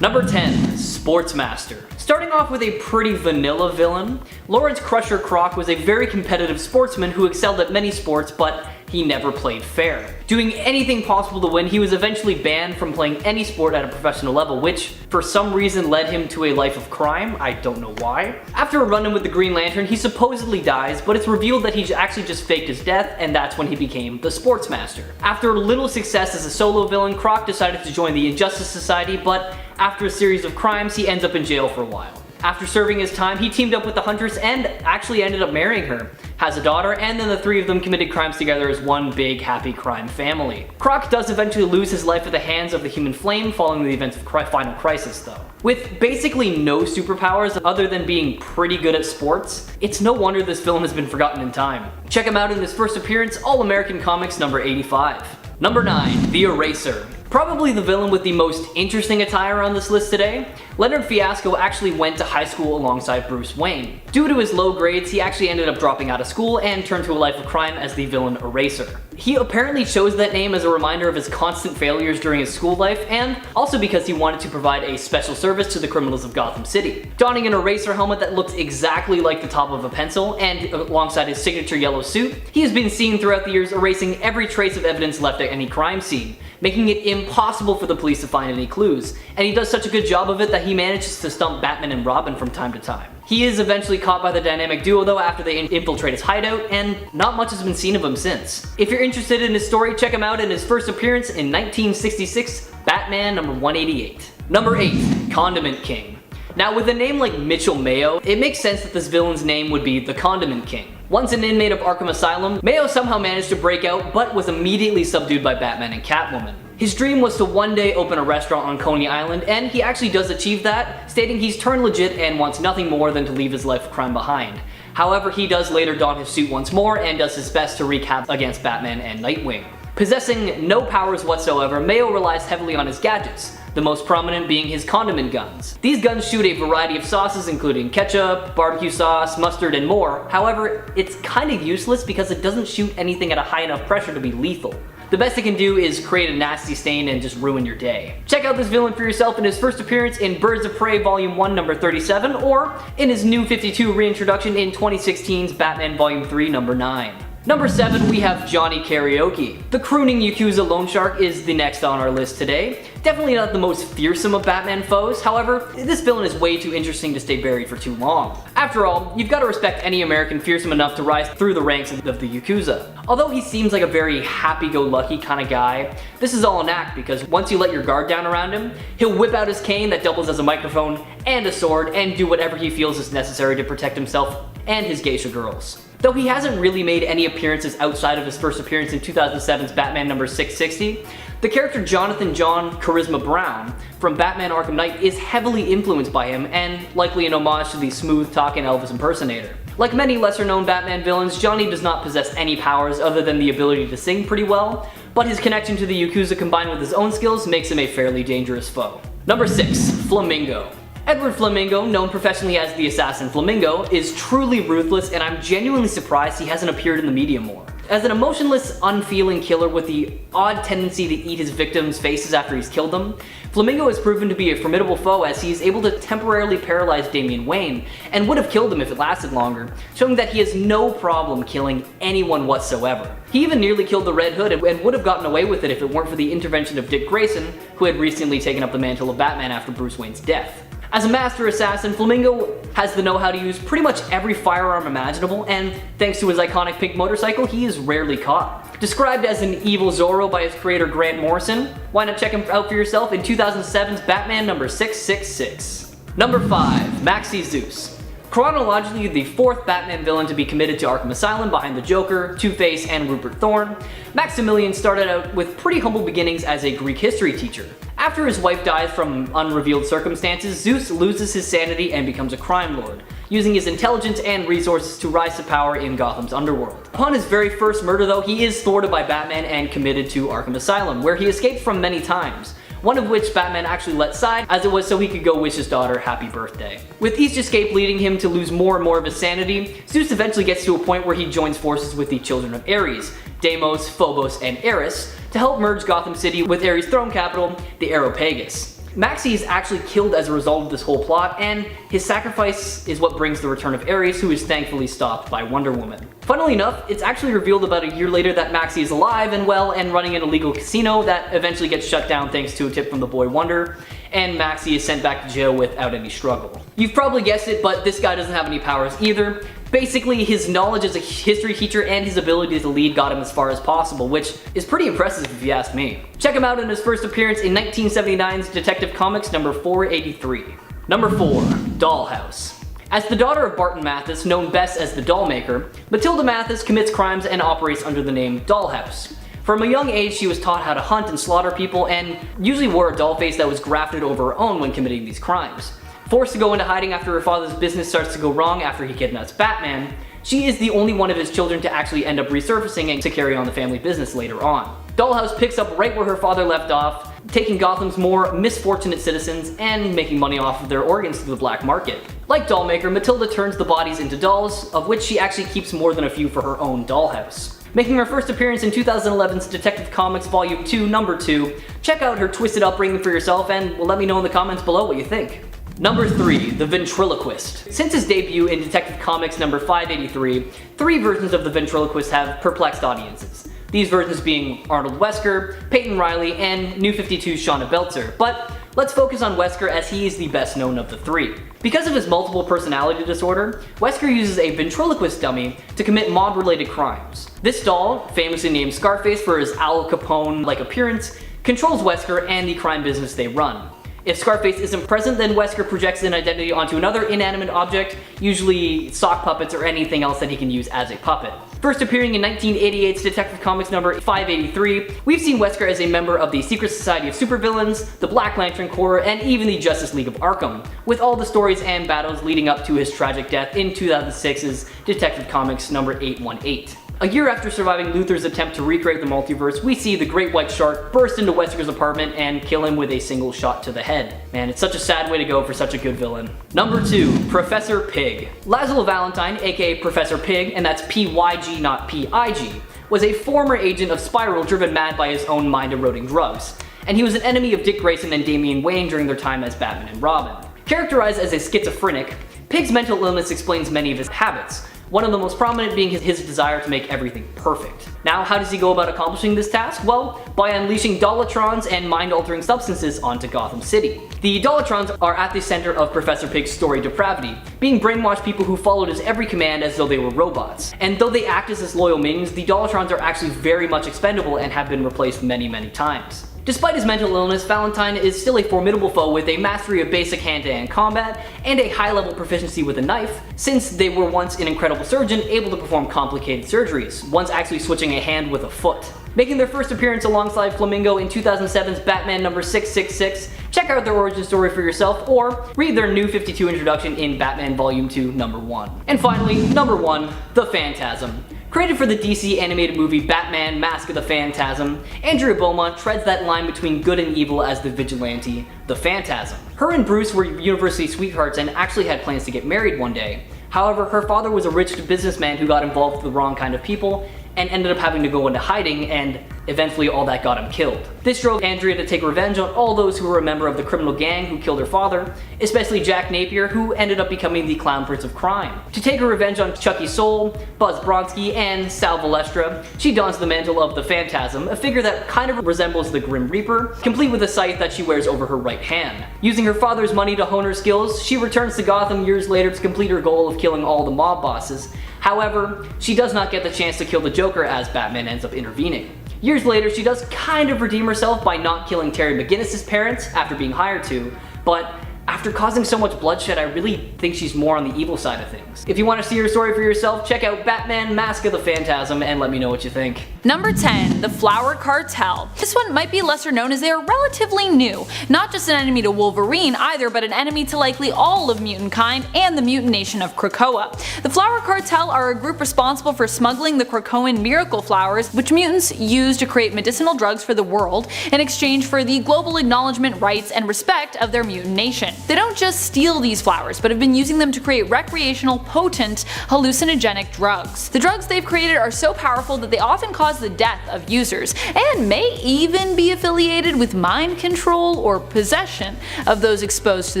Number 10, Sportsmaster. Starting off with a pretty vanilla villain, Lawrence Crusher Croc was a very competitive sportsman who excelled at many sports, but he never played fair. Doing anything possible to win, he was eventually banned from playing any sport at a professional level, which for some reason led him to a life of crime. I don't know why. After a run-in with the Green Lantern, he supposedly dies, but it's revealed that he actually just faked his death, and that's when he became the Sportsmaster. After little success as a solo villain, Croc decided to join the Injustice Society, but after a series of crimes, he ends up in jail for a while. After serving his time, he teamed up with the Huntress and actually ended up marrying her, has a daughter, and then the three of them committed crimes together as one big happy crime family. Croc does eventually lose his life at the hands of the Human Flame following the events of Final Crisis though. With basically no superpowers other than being pretty good at sports, it's no wonder this villain has been forgotten in time. Check him out in his first appearance, All American Comics number 85. Number 9, The Eraser. Probably the villain with the most interesting attire on this list today, Leonard Fiasco actually went to high school alongside Bruce Wayne. Due to his low grades, he actually ended up dropping out of school and turned to a life of crime as the villain Eraser. He apparently chose that name as a reminder of his constant failures during his school life, and also because he wanted to provide a special service to the criminals of Gotham City. Donning an Eraser helmet that looks exactly like the top of a pencil, and alongside his signature yellow suit, he has been seen throughout the years erasing every trace of evidence left at any crime scene, making it impossible for the police to find any clues, and he does such a good job of it that he manages to stump Batman and Robin from time to time. He is eventually caught by the dynamic duo though after they infiltrate his hideout, and not much has been seen of him since. If you're interested in his story, check him out in his first appearance in 1966, Batman number 188. Number 8, Condiment King. Now with a name like Mitchell Mayo, it makes sense that this villain's name would be the Condiment King. Once an inmate of Arkham Asylum, Mayo somehow managed to break out but was immediately subdued by Batman and Catwoman. His dream was to one day open a restaurant on Coney Island, and he actually does achieve that, stating he's turned legit and wants nothing more than to leave his life of crime behind. However, he does later don his suit once more and does his best to wreak havoc against Batman and Nightwing. Possessing no powers whatsoever, Mayo relies heavily on his gadgets, the most prominent being his condiment guns. These guns shoot a variety of sauces including ketchup, barbecue sauce, mustard, and more. However, it's kind of useless because it doesn't shoot anything at a high enough pressure to be lethal. The best it can do is create a nasty stain and just ruin your day. Check out this villain for yourself in his first appearance in Birds of Prey Volume 1 number 37, or in his New 52 reintroduction in 2016's Batman Volume 3 number 9. Number 7, we have Johnny Karaoke. The crooning Yakuza loan shark is the next on our list today. Definitely not the most fearsome of Batman foes, however, this villain is way too interesting to stay buried for too long. After all, you've got to respect any American fearsome enough to rise through the ranks of the Yakuza. Although he seems like a very happy-go-lucky kind of guy, this is all an act because once you let your guard down around him, he'll whip out his cane that doubles as a microphone and a sword and do whatever he feels is necessary to protect himself and his geisha girls. Though he hasn't really made any appearances outside of his first appearance in 2007's Batman number 660, the character Jonathan John Charisma Brown from Batman Arkham Knight is heavily influenced by him and likely an homage to the smooth-talking Elvis impersonator. Like many lesser-known Batman villains, Johnny does not possess any powers other than the ability to sing pretty well, but his connection to the Yakuza combined with his own skills makes him a fairly dangerous foe. Number 6, Flamingo. Edward Flamingo, known professionally as the Assassin Flamingo, is truly ruthless, and I'm genuinely surprised he hasn't appeared in the media more. As an emotionless, unfeeling killer with the odd tendency to eat his victims' faces after he's killed them, Flamingo has proven to be a formidable foe as he is able to temporarily paralyze Damian Wayne, and would have killed him if it lasted longer, showing that he has no problem killing anyone whatsoever. He even nearly killed the Red Hood and would have gotten away with it if it weren't for the intervention of Dick Grayson, who had recently taken up the mantle of Batman after Bruce Wayne's death. As a master assassin, Flamingo has the know-how to use pretty much every firearm imaginable, and thanks to his iconic pink motorcycle, he is rarely caught. Described as an evil Zorro by his creator Grant Morrison, why not check him out for yourself in 2007's Batman number 666. Number 5, Maxi Zeus. Chronologically the fourth Batman villain to be committed to Arkham Asylum behind the Joker, Two-Face, and Rupert Thorne, Maximilian started out with pretty humble beginnings as a Greek history teacher. After his wife dies from unrevealed circumstances, Zeus loses his sanity and becomes a crime lord, using his intelligence and resources to rise to power in Gotham's underworld. Upon his very first murder though, he is thwarted by Batman and committed to Arkham Asylum, where he escaped from many times, one of which Batman actually let slide, as it was so he could go wish his daughter happy birthday. With each escape leading him to lose more and more of his sanity, Zeus eventually gets to a point where he joins forces with the Children of Ares, Deimos, Phobos, and Eris, to help merge Gotham City with Ares' throne capital, the Areopagus. Maxi is actually killed as a result of this whole plot, and his sacrifice is what brings the return of Ares, who is thankfully stopped by Wonder Woman. Funnily enough, it's actually revealed about a year later that Maxi is alive and well and running an illegal casino that eventually gets shut down thanks to a tip from the boy Wonder, and Maxi is sent back to jail without any struggle. You've probably guessed it, but this guy doesn't have any powers either. Basically, his knowledge as a history teacher and his ability to lead got him as far as possible, which is pretty impressive if you ask me. Check him out in his first appearance in 1979's Detective Comics number 483. Number 4. Dollhouse. As the daughter of Barton Mathis, known best as the Dollmaker, Matilda Mathis commits crimes and operates under the name Dollhouse. From a young age, she was taught how to hunt and slaughter people, and usually wore a doll face that was grafted over her own when committing these crimes. Forced to go into hiding after her father's business starts to go wrong after he kidnaps Batman, she is the only one of his children to actually end up resurfacing and to carry on the family business later on. Dollhouse picks up right where her father left off, taking Gotham's more misfortunate citizens and making money off of their organs through the black market. Like Dollmaker, Matilda turns the bodies into dolls, of which she actually keeps more than a few for her own dollhouse. Making her first appearance in 2011's Detective Comics Volume 2, Number 2, check out her twisted upbringing for yourself and let me know in the comments below what you think. Number 3. The Ventriloquist. Since his debut in Detective Comics number 583, 3 versions of the Ventriloquist have perplexed audiences. These versions being Arnold Wesker, Peyton Riley, and New 52's Shauna Belzer, but let's focus on Wesker as he is the best known of the 3. Because of his multiple personality disorder, Wesker uses a ventriloquist dummy to commit mob-related crimes. This doll, famously named Scarface for his Al Capone-like appearance, controls Wesker and the crime business they run. If Scarface isn't present, then Wesker projects an identity onto another inanimate object, usually sock puppets or anything else that he can use as a puppet. First appearing in 1988's Detective Comics number 583, we've seen Wesker as a member of the Secret Society of Supervillains, the Black Lantern Corps, and even the Justice League of Arkham, with all the stories and battles leading up to his tragic death in 2006's Detective Comics number 818. A year after surviving Luthor's attempt to recreate the multiverse, we see the Great White Shark burst into Wesker's apartment and kill him with a single shot to the head. Man, it's such a sad way to go for such a good villain. Number 2. Professor Pig. Laszlo Valentine, aka Professor Pig, and that's PYG not PIG, was a former agent of Spiral driven mad by his own mind-eroding drugs, and he was an enemy of Dick Grayson and Damian Wayne during their time as Batman and Robin. Characterized as a schizophrenic, Pig's mental illness explains many of his habits, one of the most prominent being his desire to make everything perfect. Now, how does he go about accomplishing this task? Well, by unleashing Dollatrons and mind-altering substances onto Gotham City. The Dollatrons are at the center of Professor Pig's story depravity, being brainwashed people who followed his every command as though they were robots. And though they act as his loyal minions, the Dollatrons are actually very much expendable and have been replaced many, many times. Despite his mental illness, Valentine is still a formidable foe with a mastery of basic hand-to-hand combat and a high-level proficiency with a knife, since they were once an incredible surgeon able to perform complicated surgeries, once actually switching a hand with a foot. Making their first appearance alongside Flamingo in 2007's Batman number 666, check out their origin story for yourself or read their New 52 introduction in Batman Volume 2, Number 1. And finally, Number 1, the Phantasm. Created for the DC animated movie Batman Mask of the Phantasm, Andrea Beaumont treads that line between good and evil as the vigilante, the Phantasm. Her and Bruce were university sweethearts and actually had plans to get married one day. However, her father was a rich businessman who got involved with the wrong kind of people and ended up having to go into hiding, and eventually all that got him killed. This drove Andrea to take revenge on all those who were a member of the criminal gang who killed her father, especially Jack Napier, who ended up becoming the Clown Prince of Crime. To take her revenge on Chucky Soul, Buzz Bronski, and Sal Valestra, she dons the mantle of the Phantasm, a figure that kind of resembles the Grim Reaper, complete with a scythe that she wears over her right hand. Using her father's money to hone her skills, she returns to Gotham years later to complete her goal of killing all the mob bosses. However, she does not get the chance to kill the Joker as Batman ends up intervening. Years later, she does kind of redeem herself by not killing Terry McGinnis' parents after being hired to, but after causing so much bloodshed, I really think she's more on the evil side of things. If you want to see her story for yourself, check out Batman Mask of the Phantasm and let me know what you think. Number 10. The Flower Cartel. This one might be lesser known as they are relatively new. Not just an enemy to Wolverine either, but an enemy to likely all of mutant kind and the mutant nation of Krakoa. The Flower Cartel are a group responsible for smuggling the Krakoan miracle flowers, which mutants use to create medicinal drugs for the world in exchange for the global acknowledgement, rights, and respect of their mutant nation. They don't just steal these flowers, but have been using them to create recreational, potent, hallucinogenic drugs. The drugs they've created are so powerful that they often cause the death of users, and may even be affiliated with mind control or possession of those exposed to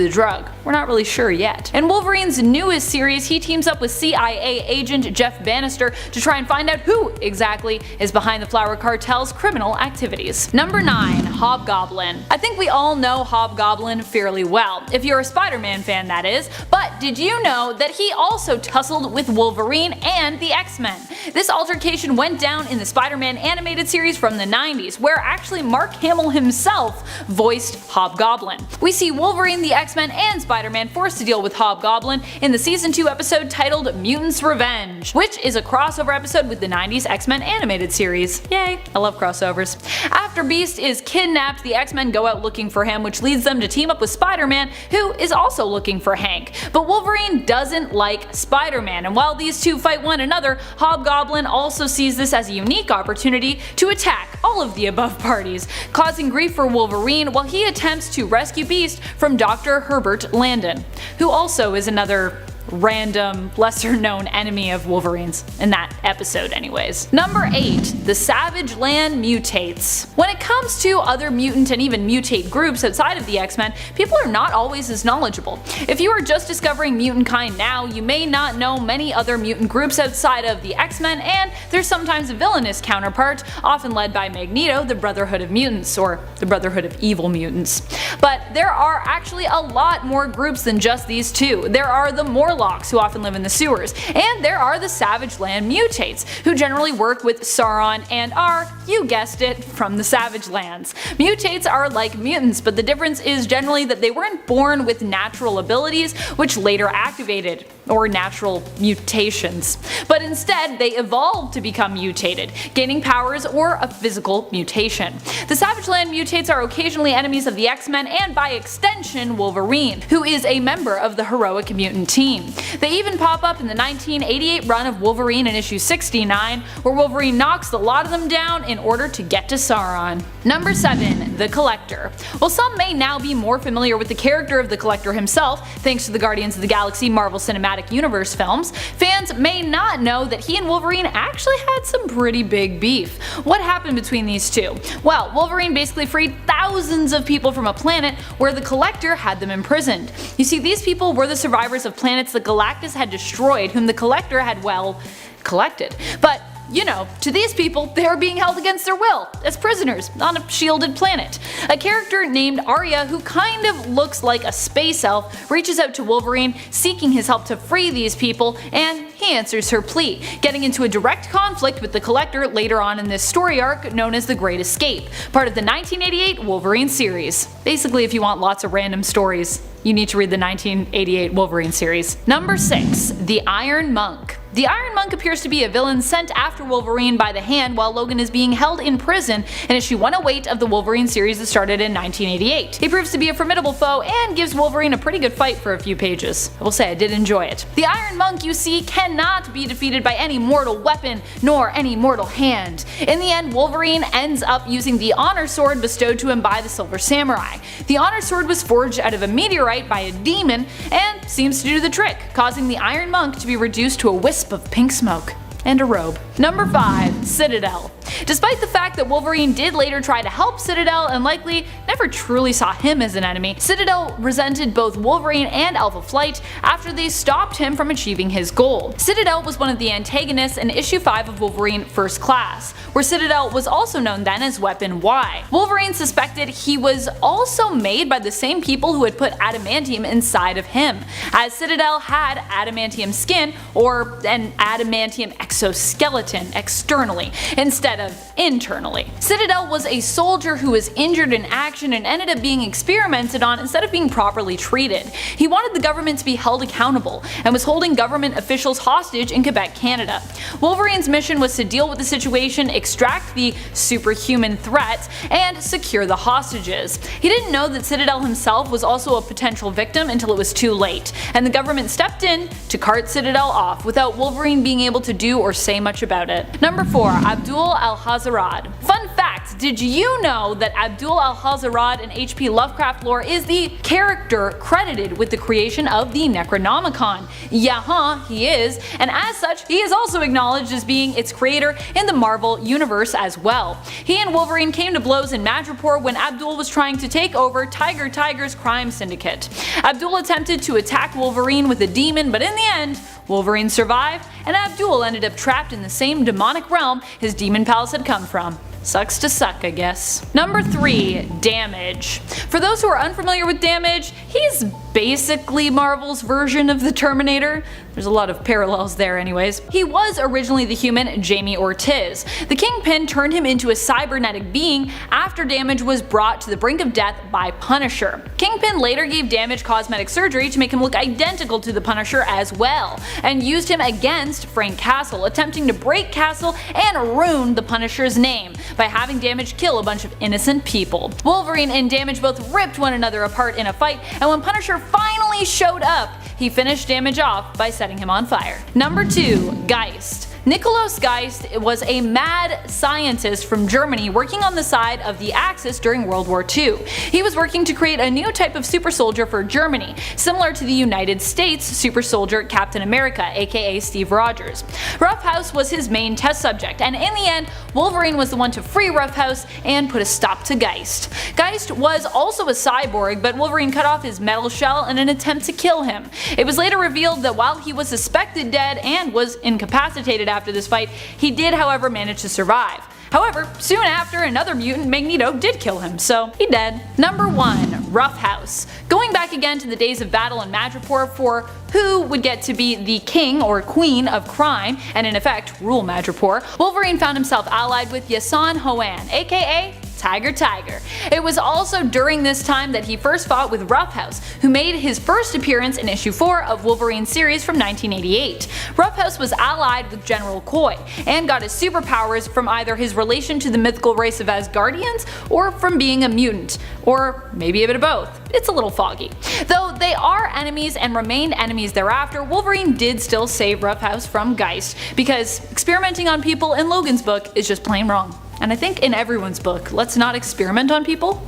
the drug. We're not really sure yet. In Wolverine's newest series, he teams up with CIA agent Jeff Bannister to try and find out who exactly is behind the Flower Cartel's criminal activities. Number 9. Hobgoblin. I think we all know Hobgoblin fairly well, if you're a Spider-Man fan that is, but did you know that he also tussled with Wolverine and the X-Men? This altercation went down in the Spider-Man animated series from the 90s, where actually Mark Hamill himself voiced Hobgoblin. We see Wolverine, the X-Men, and Spider-Man forced to deal with Hobgoblin in the season 2 episode titled Mutants Revenge, which is a crossover episode with the 90s X-Men animated series. Yay, I love crossovers. After Beast is kidnapped, the X-Men go out looking for him, which leads them to team up with Spider-Man, who is also looking for Hank. But Wolverine doesn't like Spider-Man, and while these two fight one another, Hobgoblin also sees this as a unique opportunity to attack all of the above parties, causing grief for Wolverine while he attempts to rescue Beast from Dr. Herbert Landon, who also is another random, lesser known enemy of Wolverine's, in that episode anyways. Number 8. The Savage Land Mutates. When it comes to other mutant and even mutate groups outside of the X-Men, people are not always as knowledgeable. If you are just discovering mutant kind now, you may not know many other mutant groups outside of the X-Men, and there's sometimes a villainous counterpart, often led by Magneto, the Brotherhood of Mutants, or the Brotherhood of Evil Mutants. But there are actually a lot more groups than just these two. There are the Morlocks, who often live in the sewers, and there are the Savage Land Mutates, who generally work with Sauron and are, you guessed it, from the Savage Lands. Mutates are like mutants, but the difference is generally that they weren't born with natural abilities which later activated, or natural mutations, but instead they evolved to become mutated, gaining powers or a physical mutation. The Savage Land Mutates are occasionally enemies of the X-Men and by extension Wolverine, who is a member of the heroic mutant team. They even pop up in the 1988 run of Wolverine in issue 69, where Wolverine knocks the lot of them down in order to get to Sauron. Number 7. The Collector. While some may now be more familiar with the character of the Collector himself, thanks to the Guardians of the Galaxy Marvel Cinematic Universe films, fans may not know that he and Wolverine actually had some pretty big beef. What happened between these two? Well, Wolverine basically freed thousands of people from a planet where the Collector had them imprisoned. You see, these people were the survivors of planets that Galactus had destroyed, whom the Collector had, well, collected. But you know, to these people, they are being held against their will, as prisoners, on a shielded planet. A character named Arya, who kind of looks like a space elf, reaches out to Wolverine, seeking his help to free these people, and he answers her plea, getting into a direct conflict with the Collector later on in this story arc known as The Great Escape, part of the 1988 Wolverine series. Basically, if you want lots of random stories, you need to read the 1988 Wolverine series. Number 6. The Iron Monk. The Iron Monk appears to be a villain sent after Wolverine by the Hand while Logan is being held in prison in issue 108 of the Wolverine series that started in 1988. He proves to be a formidable foe and gives Wolverine a pretty good fight for a few pages. I will say I did enjoy it. The Iron Monk, you see, cannot be defeated by any mortal weapon nor any mortal hand. In the end, Wolverine ends up using the Honor Sword bestowed to him by the Silver Samurai. The Honor Sword was forged out of a meteorite by a demon and seems to do the trick, causing the Iron Monk to be reduced to a wisp of pink smoke and a robe. Number 5. Citadel. Despite the fact that Wolverine did later try to help Citadel and likely never truly saw him as an enemy, Citadel resented both Wolverine and Alpha Flight after they stopped him from achieving his goal. Citadel was one of the antagonists in issue 5 of Wolverine First Class, where Citadel was also known then as Weapon Y. Wolverine suspected he was also made by the same people who had put adamantium inside of him, as Citadel had adamantium skin, or an adamantium exoskeleton externally, instead of internally. Citadel was a soldier who was injured in action and ended up being experimented on instead of being properly treated. He wanted the government to be held accountable, and was holding government officials hostage in Quebec, Canada. Wolverine's mission was to deal with the situation, extract the superhuman threat, and secure the hostages. He didn't know that Citadel himself was also a potential victim until it was too late, and the government stepped in to cart Citadel off without Wolverine being able to do or say much about it. Number 4. Abdul Alhazurad. Fun fact, did you know that Abdul Alhazurad in H.P. Lovecraft lore is the character credited with the creation of the Necronomicon? Yeah, he is, and as such, he is also acknowledged as being its creator in the Marvel universe as well. He and Wolverine came to blows in Madripoor when Abdul was trying to take over Tiger's crime syndicate. Abdul attempted to attack Wolverine with a demon, but in the end, Wolverine survived, and Abdul ended up trapped in the same demonic realm his demon pals had come from. Sucks to suck, I guess. Number 3. Damage. For those who are unfamiliar with Damage, he's basically Marvel's version of the Terminator. There's a lot of parallels there anyways. He was originally the human Jamie Ortiz. The Kingpin turned him into a cybernetic being after Damage was brought to the brink of death by Punisher. Kingpin later gave Damage cosmetic surgery to make him look identical to the Punisher as well, and used him against Frank Castle, attempting to break Castle and ruin the Punisher's name by having Damage kill a bunch of innocent people. Wolverine and Damage both ripped one another apart in a fight, and when Punisher finally showed up, he finished Damage off by setting him on fire. Number 2. Geist. Nikolaus Geist was a mad scientist from Germany working on the side of the Axis during World War II. He was working to create a new type of super soldier for Germany, similar to the United States super soldier Captain America, aka Steve Rogers. Ruffhouse was his main test subject, and in the end, Wolverine was the one to free Ruffhouse and put a stop to Geist. Geist was also a cyborg, but Wolverine cut off his metal shell in an attempt to kill him. It was later revealed that while he was suspected dead and was incapacitated after this fight, he did however manage to survive. However, soon after, another mutant, Magneto, did kill him, so he dead. Number 1. Ruffhouse. Going back again to the days of battle in Madripoor for who would get to be the king or queen of crime, and in effect rule Madripoor, Wolverine found himself allied with Yasan Hoan, aka Tiger. It was also during this time that he first fought with Ruffhouse, who made his first appearance in issue 4 of Wolverine's series from 1988. Ruffhouse was allied with General Koi, and got his superpowers from either his relation to the mythical race of Asgardians, or from being a mutant, or maybe a bit of both. It's a little foggy. Though they are enemies and remained enemies thereafter, Wolverine did still save Ruffhouse from Geist, because experimenting on people in Logan's book is just plain wrong. And I think in everyone's book, let's not experiment on people.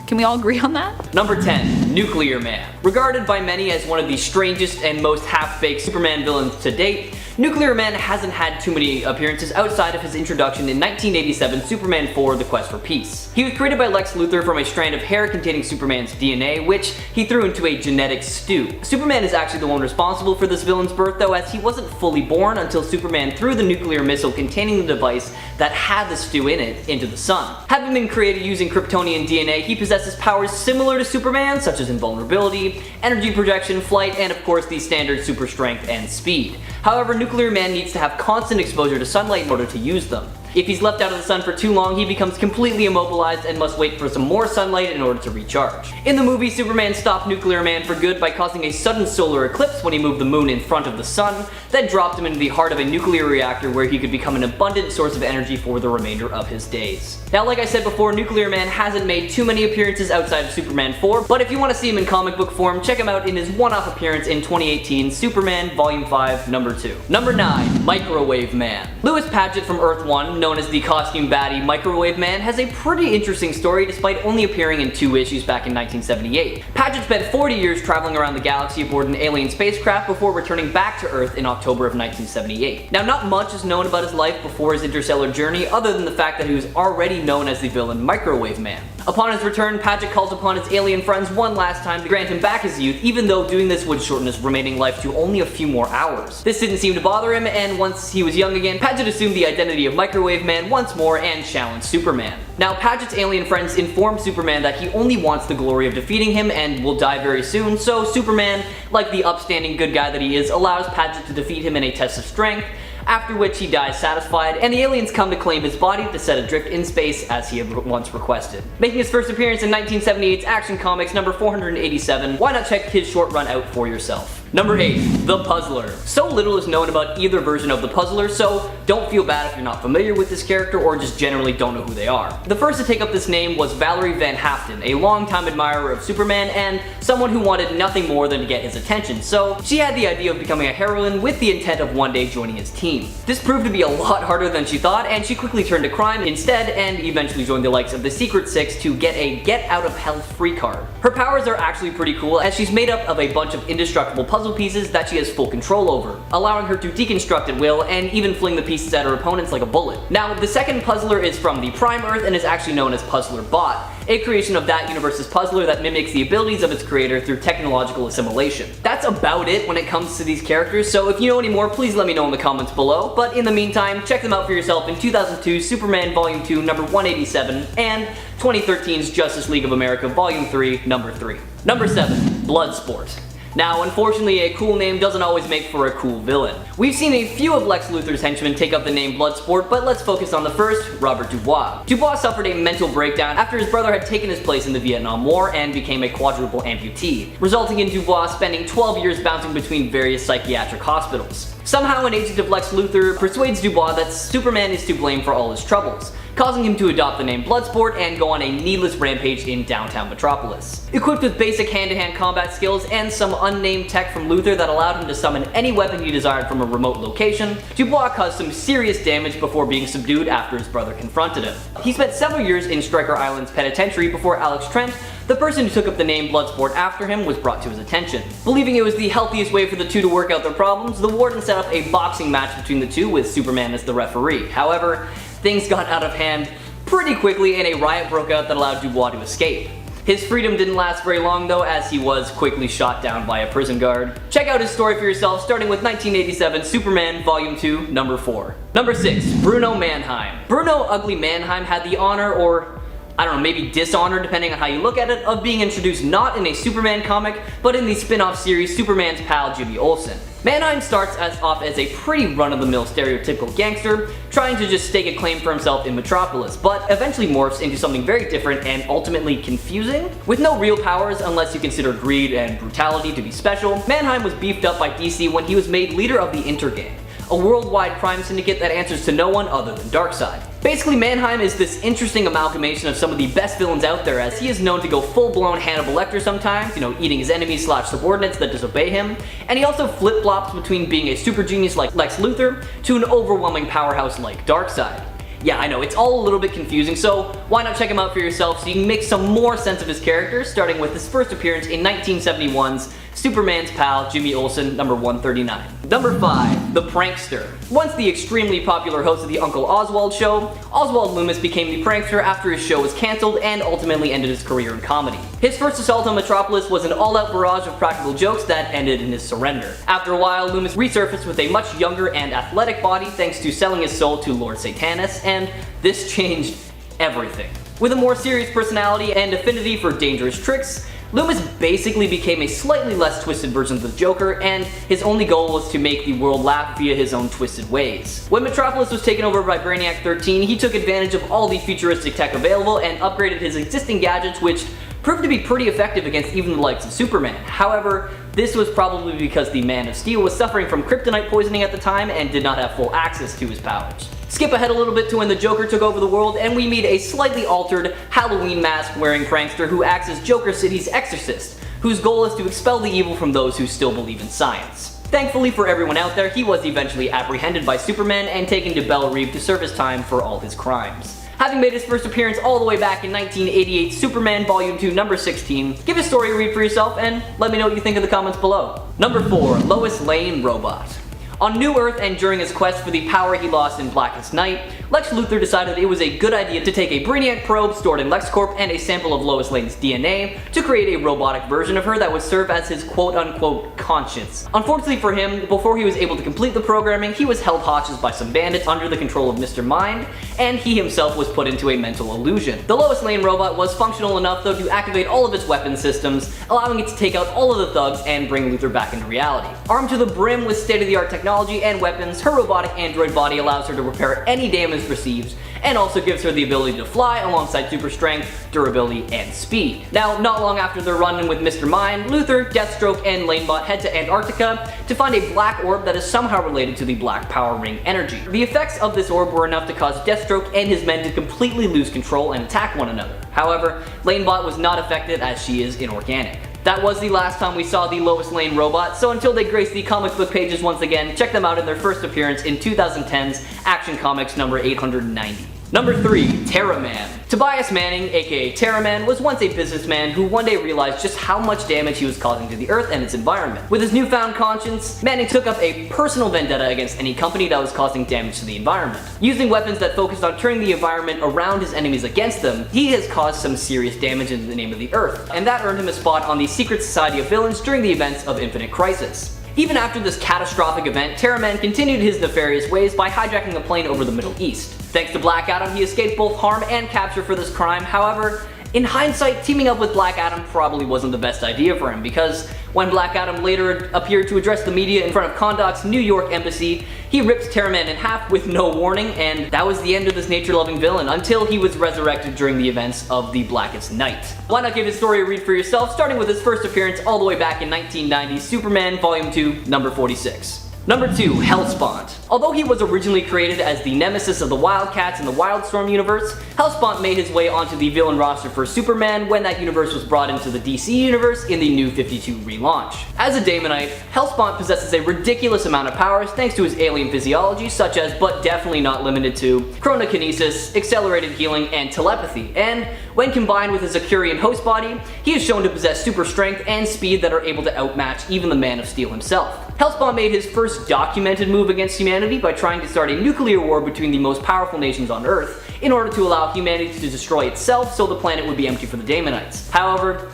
Can we all agree on that? Number 10. Nuclear Man. Regarded by many as one of the strangest and most half-baked Superman villains to date, Nuclear Man hasn't had too many appearances outside of his introduction in 1987 Superman 4 The Quest for Peace. He was created by Lex Luthor from a strand of hair containing Superman's DNA, which he threw into a genetic stew. Superman is actually the one responsible for this villain's birth though, as he wasn't fully born until Superman threw the nuclear missile containing the device that had the stew in it into the sun. Having been created using Kryptonian DNA, he possesses powers similar to Superman, such as invulnerability, energy projection, flight, and of course the standard super strength and speed. However, Nuclear Man needs to have constant exposure to sunlight in order to use them. If he's left out of the sun for too long, he becomes completely immobilized and must wait for some more sunlight in order to recharge. In the movie, Superman stopped Nuclear Man for good by causing a sudden solar eclipse when he moved the moon in front of the sun, then dropped him into the heart of a nuclear reactor where he could become an abundant source of energy for the remainder of his days. Now, like I said before, Nuclear Man hasn't made too many appearances outside of Superman 4, but if you want to see him in comic book form, check him out in his one-off appearance in 2018 Superman Volume 5, Number 2. Number 9. Microwave Man. Louis Paget from Earth 1, known as the costume baddie Microwave Man, has a pretty interesting story despite only appearing in 2 issues back in 1978. Paget spent 40 years traveling around the galaxy aboard an alien spacecraft before returning back to Earth in October of 1978. Now, not much is known about his life before his interstellar journey other than the fact that he was already known as the villain Microwave Man. Upon his return, Paget calls upon his alien friends one last time to grant him back his youth, even though doing this would shorten his remaining life to only a few more hours. This didn't seem to bother him, and once he was young again, Paget assumed the identity of Microwave Man once more and challenged Superman. Now, Paget's alien friends inform Superman that he only wants the glory of defeating him and will die very soon, so Superman, like the upstanding good guy that he is, allows Paget to defeat him in a test of strength, after which he dies satisfied, and the aliens come to claim his body to set adrift in space as he had once requested. Making his first appearance in 1978's Action Comics number 487, why not check his short run out for yourself. Number 8. The Puzzler. So little is known about either version of the Puzzler, so don't feel bad if you're not familiar with this character or just generally don't know who they are. The first to take up this name was Valerie Van Haften, a longtime admirer of Superman and someone who wanted nothing more than to get his attention, so she had the idea of becoming a heroine with the intent of one day joining his team. This proved to be a lot harder than she thought, and she quickly turned to crime instead and eventually joined the likes of the Secret Six to get a Get Out of Hell free card. Her powers are actually pretty cool, as she's made up of a bunch of indestructible puzzle pieces that she has full control over, allowing her to deconstruct at will and even fling the pieces at her opponents like a bullet. Now, the second puzzler is from the Prime Earth and is actually known as Puzzler Bot, a creation of that universe's puzzler that mimics the abilities of its creator through technological assimilation. That's about it when it comes to these characters, so if you know any more, please let me know in the comments below, but in the meantime, check them out for yourself in 2002's Superman Volume 2 number 187 and 2013's Justice League of America Volume 3 number 3. Number 7. Bloodsport. Now, unfortunately, a cool name doesn't always make for a cool villain. We've seen a few of Lex Luthor's henchmen take up the name Bloodsport, but let's focus on the first, Robert Dubois. Dubois suffered a mental breakdown after his brother had taken his place in the Vietnam War and became a quadruple amputee, resulting in Dubois spending 12 years bouncing between various psychiatric hospitals. Somehow, an agent of Lex Luthor persuades Dubois that Superman is to blame for all his troubles, causing him to adopt the name Bloodsport and go on a needless rampage in downtown Metropolis. Equipped with basic hand-to-hand combat skills and some unnamed tech from Luthor that allowed him to summon any weapon he desired from a remote location, Dubois caused some serious damage before being subdued after his brother confronted him. He spent several years in Stryker Island's penitentiary before Alex Trent, the person who took up the name Bloodsport after him, was brought to his attention. Believing it was the healthiest way for the two to work out their problems, the warden set up a boxing match between the two with Superman as the referee. However, things got out of hand pretty quickly and a riot broke out that allowed Dubois to escape. His freedom didn't last very long though, as he was quickly shot down by a prison guard. Check out his story for yourself, starting with 1987 Superman Volume 2, number 4. Number 6. Bruno Manheim. Bruno Ugly Manheim had the honor, or I don't know, maybe dishonor depending on how you look at it, of being introduced not in a Superman comic, but in the spin-off series Superman's pal Jimmy Olsen. Manheim starts off as a pretty run-of-the-mill stereotypical gangster, trying to just stake a claim for himself in Metropolis, but eventually morphs into something very different and ultimately confusing. With no real powers unless you consider greed and brutality to be special, Manheim was beefed up by DC when he was made leader of the Intergang, a worldwide crime syndicate that answers to no one other than Darkseid. Basically, Manheim is this interesting amalgamation of some of the best villains out there, as he is known to go full-blown Hannibal Lecter sometimes, eating his enemies / subordinates that disobey him, and he also flip-flops between being a super genius like Lex Luthor to an overwhelming powerhouse like Darkseid. Yeah, I know, it's all a little bit confusing, so why not check him out for yourself so you can make some more sense of his character, starting with his first appearance in 1971's Superman's pal Jimmy Olsen, number 139. Number 5. The Prankster. Once the extremely popular host of the Uncle Oswald show, Oswald Loomis became the prankster after his show was cancelled and ultimately ended his career in comedy. His first assault on Metropolis was an all-out barrage of practical jokes that ended in his surrender. After a while, Loomis resurfaced with a much younger and athletic body thanks to selling his soul to Lord Satanus, and this changed everything. With a more serious personality and affinity for dangerous tricks, Loomis basically became a slightly less twisted version of the Joker, and his only goal was to make the world laugh via his own twisted ways. When Metropolis was taken over by Brainiac 13, he took advantage of all the futuristic tech available and upgraded his existing gadgets, which proved to be pretty effective against even the likes of Superman. However, this was probably because the Man of Steel was suffering from kryptonite poisoning at the time and did not have full access to his powers. Skip ahead a little bit to when the Joker took over the world and we meet a slightly altered Halloween mask wearing prankster who acts as Joker City's exorcist, whose goal is to expel the evil from those who still believe in science. Thankfully for everyone out there, he was eventually apprehended by Superman and taken to Belle Reve to serve his time for all his crimes. Having made his first appearance all the way back in 1988 Superman Volume 2 number 16, give his story a read for yourself and let me know what you think in the comments below. Number 4. Lois Lane Robot. On New Earth and during his quest for the power he lost in Blackest Night, Lex Luthor decided it was a good idea to take a Brainiac probe stored in LexCorp and a sample of Lois Lane's DNA to create a robotic version of her that would serve as his quote-unquote conscience. Unfortunately for him, before he was able to complete the programming, he was held hostage by some bandits under the control of Mr. Mind, and he himself was put into a mental illusion. The Lois Lane robot was functional enough though to activate all of its weapon systems, allowing it to take out all of the thugs and bring Luthor back into reality. Armed to the brim with state-of-the-art technology and weapons, her robotic android body allows her to repair any damage received and also gives her the ability to fly alongside super strength, durability, and speed. Now, not long after their run-in with Mr. Mind, Luther, Deathstroke, and Lanebot head to Antarctica to find a black orb that is somehow related to the Black Power Ring energy. The effects of this orb were enough to cause Deathstroke and his men to completely lose control and attack one another. However, Lanebot was not affected as she is inorganic. That was the last time we saw the Lois Lane robot, so until they grace the comic book pages once again, check them out in their first appearance in 2010's Action Comics number 890. Number 3. Taraman. Tobias Manning, aka Taraman, was once a businessman who one day realized just how much damage he was causing to the Earth and its environment. With his newfound conscience, Manning took up a personal vendetta against any company that was causing damage to the environment. Using weapons that focused on turning the environment around his enemies against them, he has caused some serious damage in the name of the Earth, and that earned him a spot on the secret society of villains during the events of Infinite Crisis. Even after this catastrophic event, Taraman continued his nefarious ways by hijacking a plane over the Middle East. Thanks to Black Adam, he escaped both harm and capture for this crime. However, in hindsight, teaming up with Black Adam probably wasn't the best idea for him, because when Black Adam later appeared to address the media in front of Condot's New York embassy, he ripped Taraman in half with no warning, and that was the end of this nature-loving villain until he was resurrected during the events of the Blackest Night. Why not give his story a read for yourself, starting with his first appearance all the way back in 1990's Superman Volume 2, number 46. Number 2. Hellspawn. Although he was originally created as the nemesis of the Wildcats in the Wildstorm universe, Hellspawn made his way onto the villain roster for Superman when that universe was brought into the DC universe in the New 52 relaunch. As a Daemonite, Hellspawn possesses a ridiculous amount of powers thanks to his alien physiology, such as, but definitely not limited to, chronokinesis, accelerated healing, and telepathy, and when combined with his Acurian host body, he is shown to possess super strength and speed that are able to outmatch even the Man of Steel himself. Hellspawn made his first documented move against humanity by trying to start a nuclear war between the most powerful nations on Earth in order to allow humanity to destroy itself so the planet would be empty for the Daemonites. However,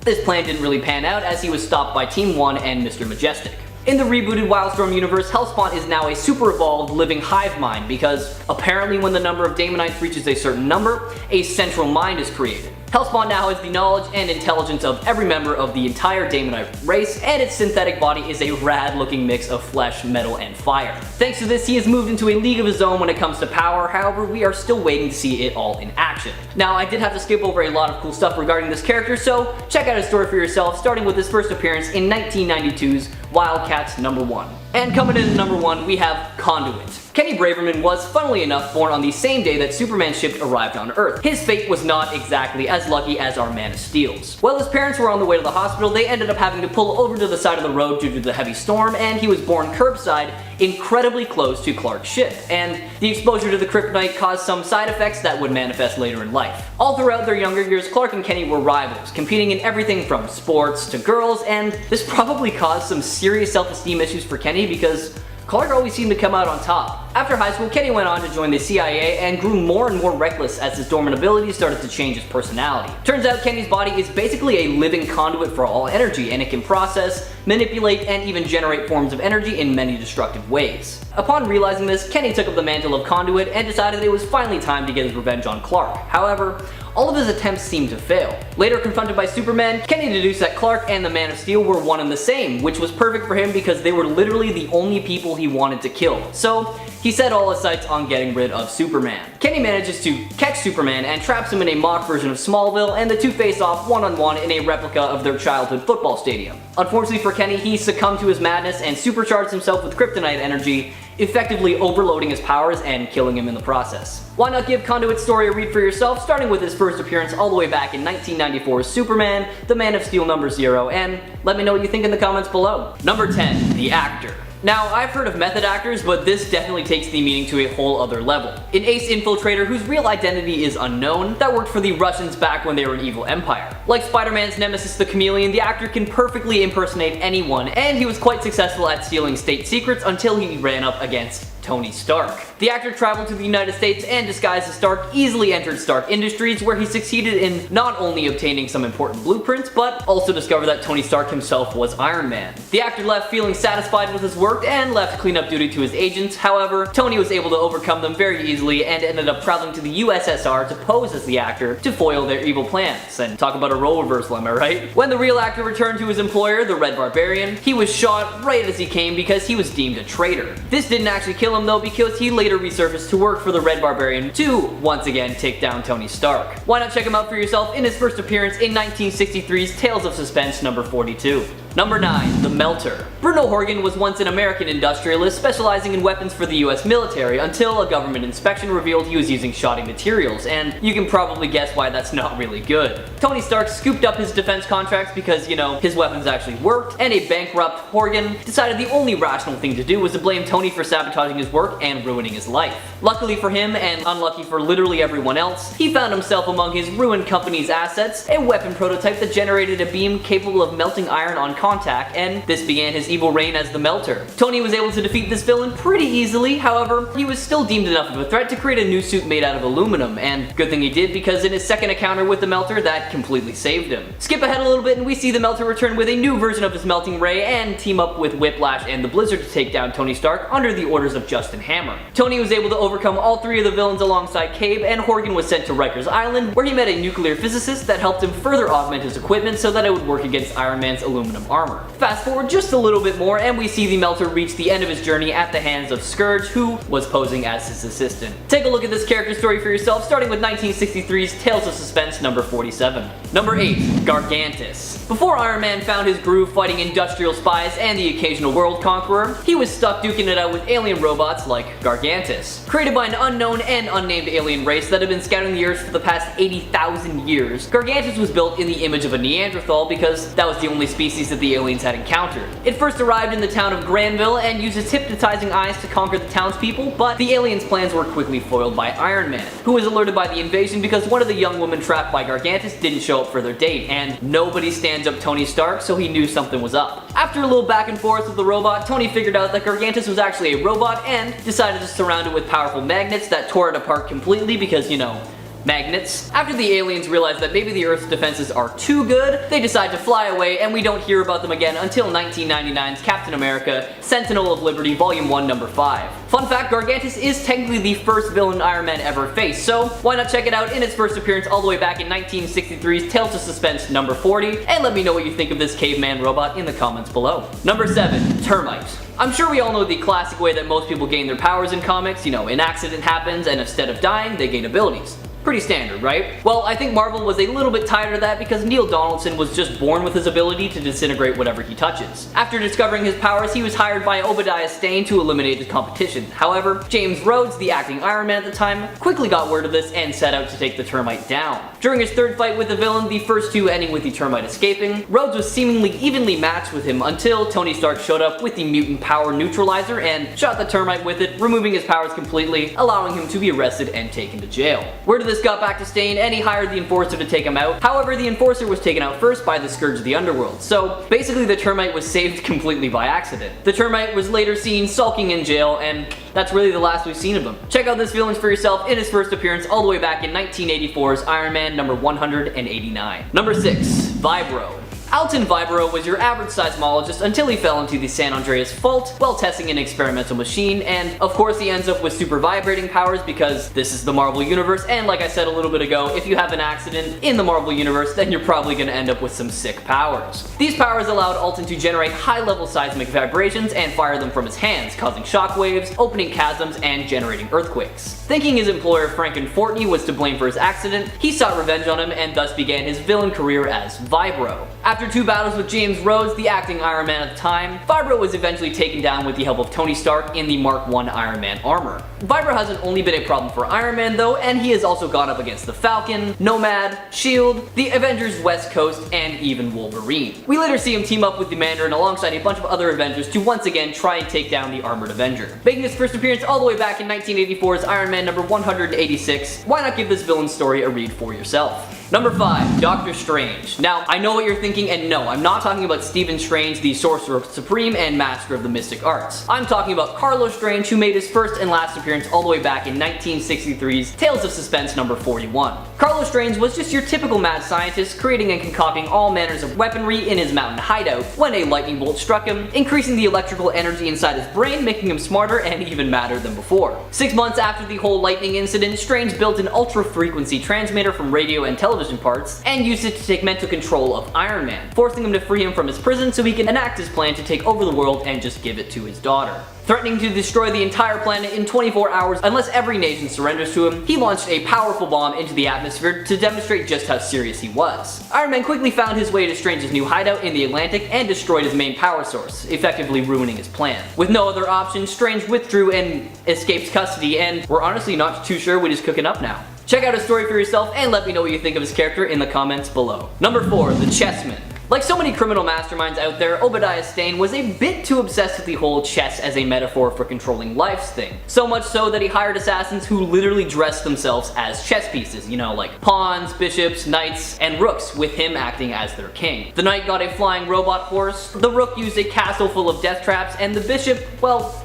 this plan didn't really pan out as he was stopped by Team 1 and Mr. Majestic. In the rebooted Wildstorm universe, Hellspawn is now a super evolved living hive mind because apparently when the number of Daemonites reaches a certain number, a central mind is created. Hellspawn now has the knowledge and intelligence of every member of the entire Daemonite race, and its synthetic body is a rad looking mix of flesh, metal, and fire. Thanks to this, he has moved into a league of his own when it comes to power. However, we are still waiting to see it all in action. Now, I did have to skip over a lot of cool stuff regarding this character, so check out his story for yourself, starting with his first appearance in 1992's Wildcats number 1. And coming in at number 1, we have Conduit. Kenny Braverman was, funnily enough, born on the same day that Superman's ship arrived on Earth. His fate was not exactly as lucky as our Man of Steel's. While his parents were on the way to the hospital, they ended up having to pull over to the side of the road due to the heavy storm, and he was born curbside, incredibly close to Clark's ship, and the exposure to the kryptonite caused some side effects that would manifest later in life. All throughout their younger years, Clark and Kenny were rivals, competing in everything from sports to girls, and this probably caused some serious self-esteem issues for Kenny because Clark always seemed to come out on top. After high school, Kenny went on to join the CIA and grew more and more reckless as his dormant abilities started to change his personality. Turns out Kenny's body is basically a living conduit for all energy, and it can process, manipulate, and even generate forms of energy in many destructive ways. Upon realizing this, Kenny took up the mantle of Conduit and decided it was finally time to get his revenge on Clark. However, all of his attempts seemed to fail. Later confronted by Superman, Kenny deduced that Clark and the Man of Steel were one and the same, which was perfect for him because they were literally the only people he wanted to kill. So he set all his sights on getting rid of Superman. Kenny manages to catch Superman and traps him in a mock version of Smallville, and the two face off one-on-one in a replica of their childhood football stadium. Unfortunately for Kenny, he succumbed to his madness and supercharged himself with kryptonite energy, effectively overloading his powers and killing him in the process. Why not give Conduit's story a read for yourself, starting with his first appearance all the way back in 1994's Superman, The Man of Steel number 0, and let me know what you think in the comments below. Number 10. The Actor. Now, I've heard of method actors, but this definitely takes the meaning to a whole other level. An ace infiltrator whose real identity is unknown that worked for the Russians back when they were an evil empire. Like Spider-Man's nemesis the Chameleon, the actor can perfectly impersonate anyone, and he was quite successful at stealing state secrets until he ran up against Tony Stark. The actor traveled to the United States and disguised as Stark easily entered Stark Industries, where he succeeded in not only obtaining some important blueprints, but also discovered that Tony Stark himself was Iron Man. The actor left feeling satisfied with his work and left cleanup duty to his agents. However, Tony was able to overcome them very easily and ended up traveling to the USSR to pose as the actor to foil their evil plans. And talk about a role reversal, am I right? When the real actor returned to his employer, the Red Barbarian, he was shot right as he came because he was deemed a traitor. This didn't actually kill him, him though, because he later resurfaced to work for the Red Barbarian to once again take down Tony Stark. Why not check him out for yourself in his first appearance in 1963's Tales of Suspense number 42. Number 9. The Melter. Bruno Horgan was once an American industrialist specializing in weapons for the US military until a government inspection revealed he was using shoddy materials, and you can probably guess why that's not really good. Tony Stark scooped up his defense contracts because, you know, his weapons actually worked, and a bankrupt Horgan decided the only rational thing to do was to blame Tony for sabotaging his work and ruining his life. Luckily for him, and unlucky for literally everyone else, he found himself among his ruined company's assets a weapon prototype that generated a beam capable of melting iron on contact, and this began his evil reign as the Melter. Tony was able to defeat this villain pretty easily, however, he was still deemed enough of a threat to create a new suit made out of aluminum, and good thing he did, because in his second encounter with the Melter, that completely saved him. Skip ahead a little bit and we see the Melter return with a new version of his melting ray and team up with Whiplash and the Blizzard to take down Tony Stark under the orders of Justin Hammer. Tony was able to overcome all three of the villains alongside Cabe, and Horgan was sent to Rikers Island, where he met a nuclear physicist that helped him further augment his equipment so that it would work against Iron Man's aluminum armor. Fast forward just a little bit more and we see the Melter reach the end of his journey at the hands of Scourge, who was posing as his assistant. Take a look at this character story for yourself, starting with 1963's Tales of Suspense number 47. Number 8. Gargantuus. Before Iron Man found his groove fighting industrial spies and the occasional world conqueror, he was stuck duking it out with alien robots like Gargantuus. Created by an unknown and unnamed alien race that had been scouting the Earth for the past 80,000 years, Gargantuus was built in the image of a Neanderthal because that was the only species that the aliens had encountered. It first arrived in the town of Granville and used its hypnotizing eyes to conquer the townspeople, but the aliens' plans were quickly foiled by Iron Man, who was alerted by the invasion because one of the young women trapped by Gargantuus didn't show up for their date, and nobody stands up Tony Stark, so he knew something was up. After a little back and forth with the robot, Tony figured out that Gargantuus was actually a robot and decided to surround it with powerful magnets that tore it apart completely because, you know, magnets. After the aliens realized that maybe the Earth's defenses are too good, they decide to fly away, and we don't hear about them again until 1999's Captain America, Sentinel of Liberty Volume 1 number 5. Fun fact, Gargantuus is technically the first villain Iron Man ever faced, so why not check it out in its first appearance all the way back in 1963's Tales of Suspense number 40, and let me know what you think of this caveman robot in the comments below. Number 7. Termite. I'm sure we all know the classic way that most people gain their powers in comics, you know, an accident happens and instead of dying, they gain abilities. Pretty standard, right? Well, I think Marvel was a little bit tired of that because Neil Donaldson was just born with his ability to disintegrate whatever he touches. After discovering his powers, he was hired by Obadiah Stane to eliminate the competition. However, James Rhodes, the acting Iron Man at the time, quickly got word of this and set out to take the Termite down. During his third fight with the villain, the first two ending with the Termite escaping, Rhodes was seemingly evenly matched with him until Tony Stark showed up with the mutant power neutralizer and shot the Termite with it, removing his powers completely, allowing him to be arrested and taken to jail. Word of this got back to Stane and he hired the Enforcer to take him out. However, the Enforcer was taken out first by the Scourge of the Underworld, so basically the Termite was saved completely by accident. The Termite was later seen sulking in jail, and that's really the last we've seen of him. Check out this villain for yourself in his first appearance all the way back in 1984's Iron Man number 189. Number 6. Vibro. Alton Vibro was your average seismologist until he fell into the San Andreas Fault while testing an experimental machine, and of course he ends up with super vibrating powers because this is the Marvel Universe, and like I said a little bit ago, if you have an accident in the Marvel Universe, then you're probably going to end up with some sick powers. These powers allowed Alton to generate high-level seismic vibrations and fire them from his hands, causing shockwaves, opening chasms, and generating earthquakes. Thinking his employer Frankenfortney was to blame for his accident, he sought revenge on him and thus began his villain career as Vibro. After two battles with James Rhodes, the acting Iron Man at the time, Vibro was eventually taken down with the help of Tony Stark in the Mark I Iron Man armor. Vibro hasn't only been a problem for Iron Man though, and he has also gone up against the Falcon, Nomad, S.H.I.E.L.D., the Avengers West Coast, and even Wolverine. We later see him team up with the Mandarin alongside a bunch of other Avengers to once again try and take down the Armored Avenger. Making his first appearance all the way back in 1984's Iron Man number 186, why not give this villain story a read for yourself? Number 5. Doctor Strange. Now, I know what you're thinking, and no, I'm not talking about Stephen Strange, the Sorcerer Supreme and Master of the Mystic Arts. I'm talking about Carlos Strange, who made his first and last appearance all the way back in 1963's Tales of Suspense number 41. Carlos Strange was just your typical mad scientist, creating and concocting all manners of weaponry in his mountain hideout when a lightning bolt struck him, increasing the electrical energy inside his brain, making him smarter and even madder than before. 6 months after the whole lightning incident, Strange built an ultra-frequency transmitter from radio and television television parts and used it to take mental control of Iron Man, forcing him to free him from his prison so he can enact his plan to take over the world and just give it to his daughter. Threatening to destroy the entire planet in 24 hours unless every nation surrenders to him, he launched a powerful bomb into the atmosphere to demonstrate just how serious he was. Iron Man quickly found his way to Strange's new hideout in the Atlantic and destroyed his main power source, effectively ruining his plan. With no other option, Strange withdrew and escaped custody, and we're honestly not too sure what he's cooking up now. Check out his story for yourself and let me know what you think of his character in the comments below. Number 4, the Chessman. Like so many criminal masterminds out there, Obadiah Stane was a bit too obsessed with the whole chess as a metaphor for controlling life's thing. So much so that he hired assassins who literally dressed themselves as chess pieces, you know, like pawns, bishops, knights, and rooks, with him acting as their king. The knight got a flying robot horse, the rook used a castle full of death traps, and the bishop, well,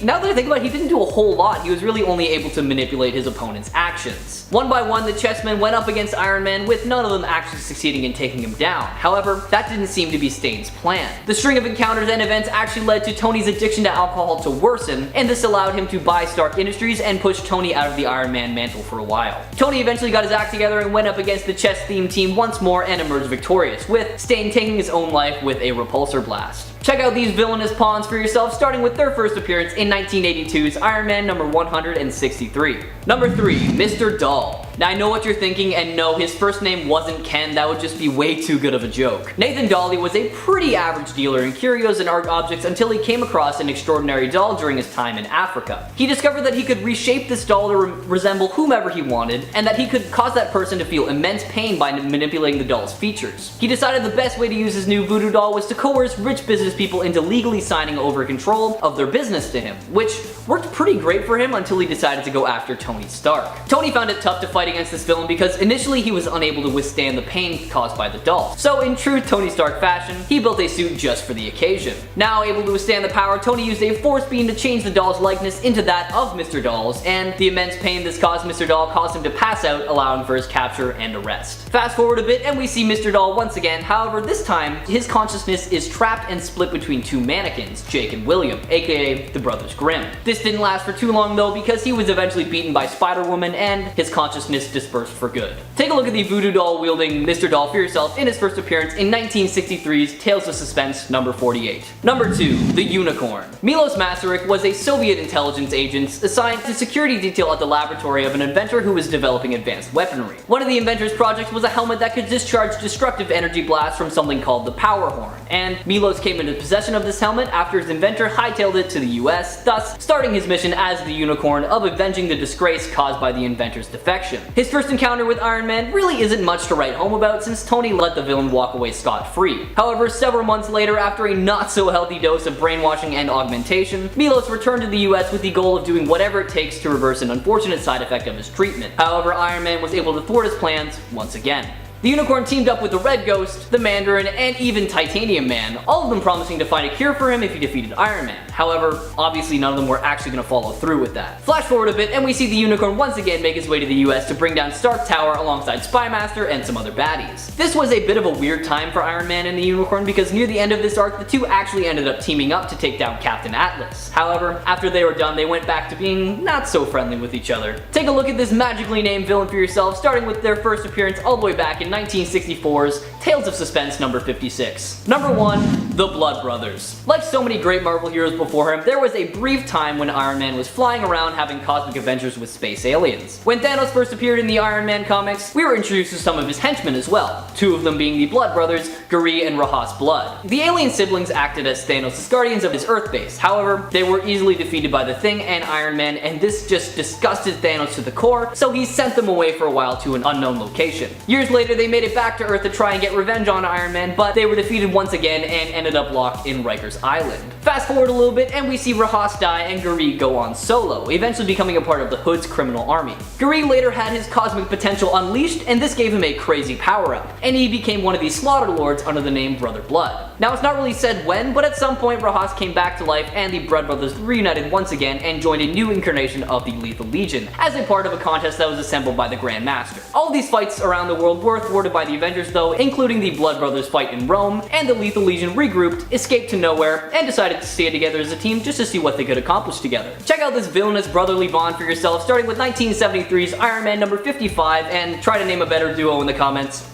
now that I think about it, he didn't do a whole lot. He was really only able to manipulate his opponent's actions. One by one, the chessmen went up against Iron Man, with none of them actually succeeding in taking him down. However, that didn't seem to be Stane's plan. The string of encounters and events actually led to Tony's addiction to alcohol to worsen, and this allowed him to buy Stark Industries and push Tony out of the Iron Man mantle for a while. Tony eventually got his act together and went up against the chess-themed team once more and emerged victorious, with Stane taking his own life with a repulsor blast. Check out these villainous pawns for yourself, starting with their first appearance in 1982's Iron Man number 163. Number 3, Mr. Doll. Now I know what you're thinking, and no, his first name wasn't Ken, that would just be way too good of a joke. Nathan Dawley was a pretty average dealer in curios and art objects until he came across an extraordinary doll during his time in Africa. He discovered that he could reshape this doll to resemble whomever he wanted, and that he could cause that person to feel immense pain by manipulating the doll's features. He decided the best way to use his new voodoo doll was to coerce rich business people into legally signing over control of their business to him, which worked pretty great for him until he decided to go after Tony Stark. Tony found it tough to fight against this villain because initially he was unable to withstand the pain caused by the doll. So in true Tony Stark fashion, he built a suit just for the occasion. Now able to withstand the power, Tony used a force beam to change the doll's likeness into that of Mr. Doll's, and the immense pain this caused Mr. Doll caused him to pass out, allowing for his capture and arrest. Fast forward a bit and we see Mr. Doll once again, however this time his consciousness is trapped and split between two mannequins, Jake and William, aka the Brothers Grimm. This didn't last for too long though, because he was eventually beaten by Spider-Woman and his consciousness dispersed for good. Take a look at the voodoo doll wielding Mr. Doll for yourself in his first appearance in 1963's Tales of Suspense number 48. Number 2, the Unicorn. Milos Masaryk was a Soviet intelligence agent assigned to security detail at the laboratory of an inventor who was developing advanced weaponry. One of the inventor's projects was a helmet that could discharge destructive energy blasts from something called the Power Horn, and Milos came into possession of this helmet after his inventor hightailed it to the US, thus starting his mission as the Unicorn of avenging the disgrace caused by the inventor's defection. His first encounter with Iron Man really isn't much to write home about since Tony let the villain walk away scot-free. However, several months later, after a not so healthy dose of brainwashing and augmentation, Milos returned to the US with the goal of doing whatever it takes to reverse an unfortunate side effect of his treatment. However, Iron Man was able to thwart his plans once again. The Unicorn teamed up with the Red Ghost, the Mandarin, and even Titanium Man, all of them promising to find a cure for him if he defeated Iron Man. However, obviously none of them were actually going to follow through with that. Flash forward a bit and we see the Unicorn once again make his way to the US to bring down Stark Tower alongside Spymaster and some other baddies. This was a bit of a weird time for Iron Man and the Unicorn because near the end of this arc, the two actually ended up teaming up to take down Captain Atlas. However, after they were done, they went back to being not so friendly with each other. Take a look at this magically named villain for yourself, starting with their first appearance all the way back in 1964's Tales of Suspense number 56. Number 1, the Blood Brothers. Like so many great Marvel heroes before him, there was a brief time when Iron Man was flying around having cosmic adventures with space aliens. When Thanos first appeared in the Iron Man comics, we were introduced to some of his henchmen as well, two of them being the Blood Brothers, Guri and Ruffhouse Blood. The alien siblings acted as Thanos' guardians of his Earth base, however, they were easily defeated by the Thing and Iron Man, and this just disgusted Thanos to the core, so he sent them away for a while to an unknown location. Years later, they made it back to Earth to try and get revenge on Iron Man, but they were defeated once again and ended up locked in Rikers Island. Fast forward a little bit and we see Ruffhouse die and Guri go on solo, eventually becoming a part of the Hood's criminal army. Guri later had his cosmic potential unleashed, and this gave him a crazy power-up, and he became one of these Slaughter Lords under the name Brother Blood. Now it's not really said when, but at some point Ruffhouse came back to life and the Blood Brothers reunited once again and joined a new incarnation of the Lethal Legion as a part of a contest that was assembled by the Grand Master. All of these fights around the world were thwarted by the Avengers though, including including the Blood Brothers fight in Rome, and the Lethal Legion regrouped, escaped to nowhere, and decided to stay together as a team just to see what they could accomplish together. Check out this villainous brotherly bond for yourself, starting with 1973's Iron Man number 55, and try to name a better duo in the comments.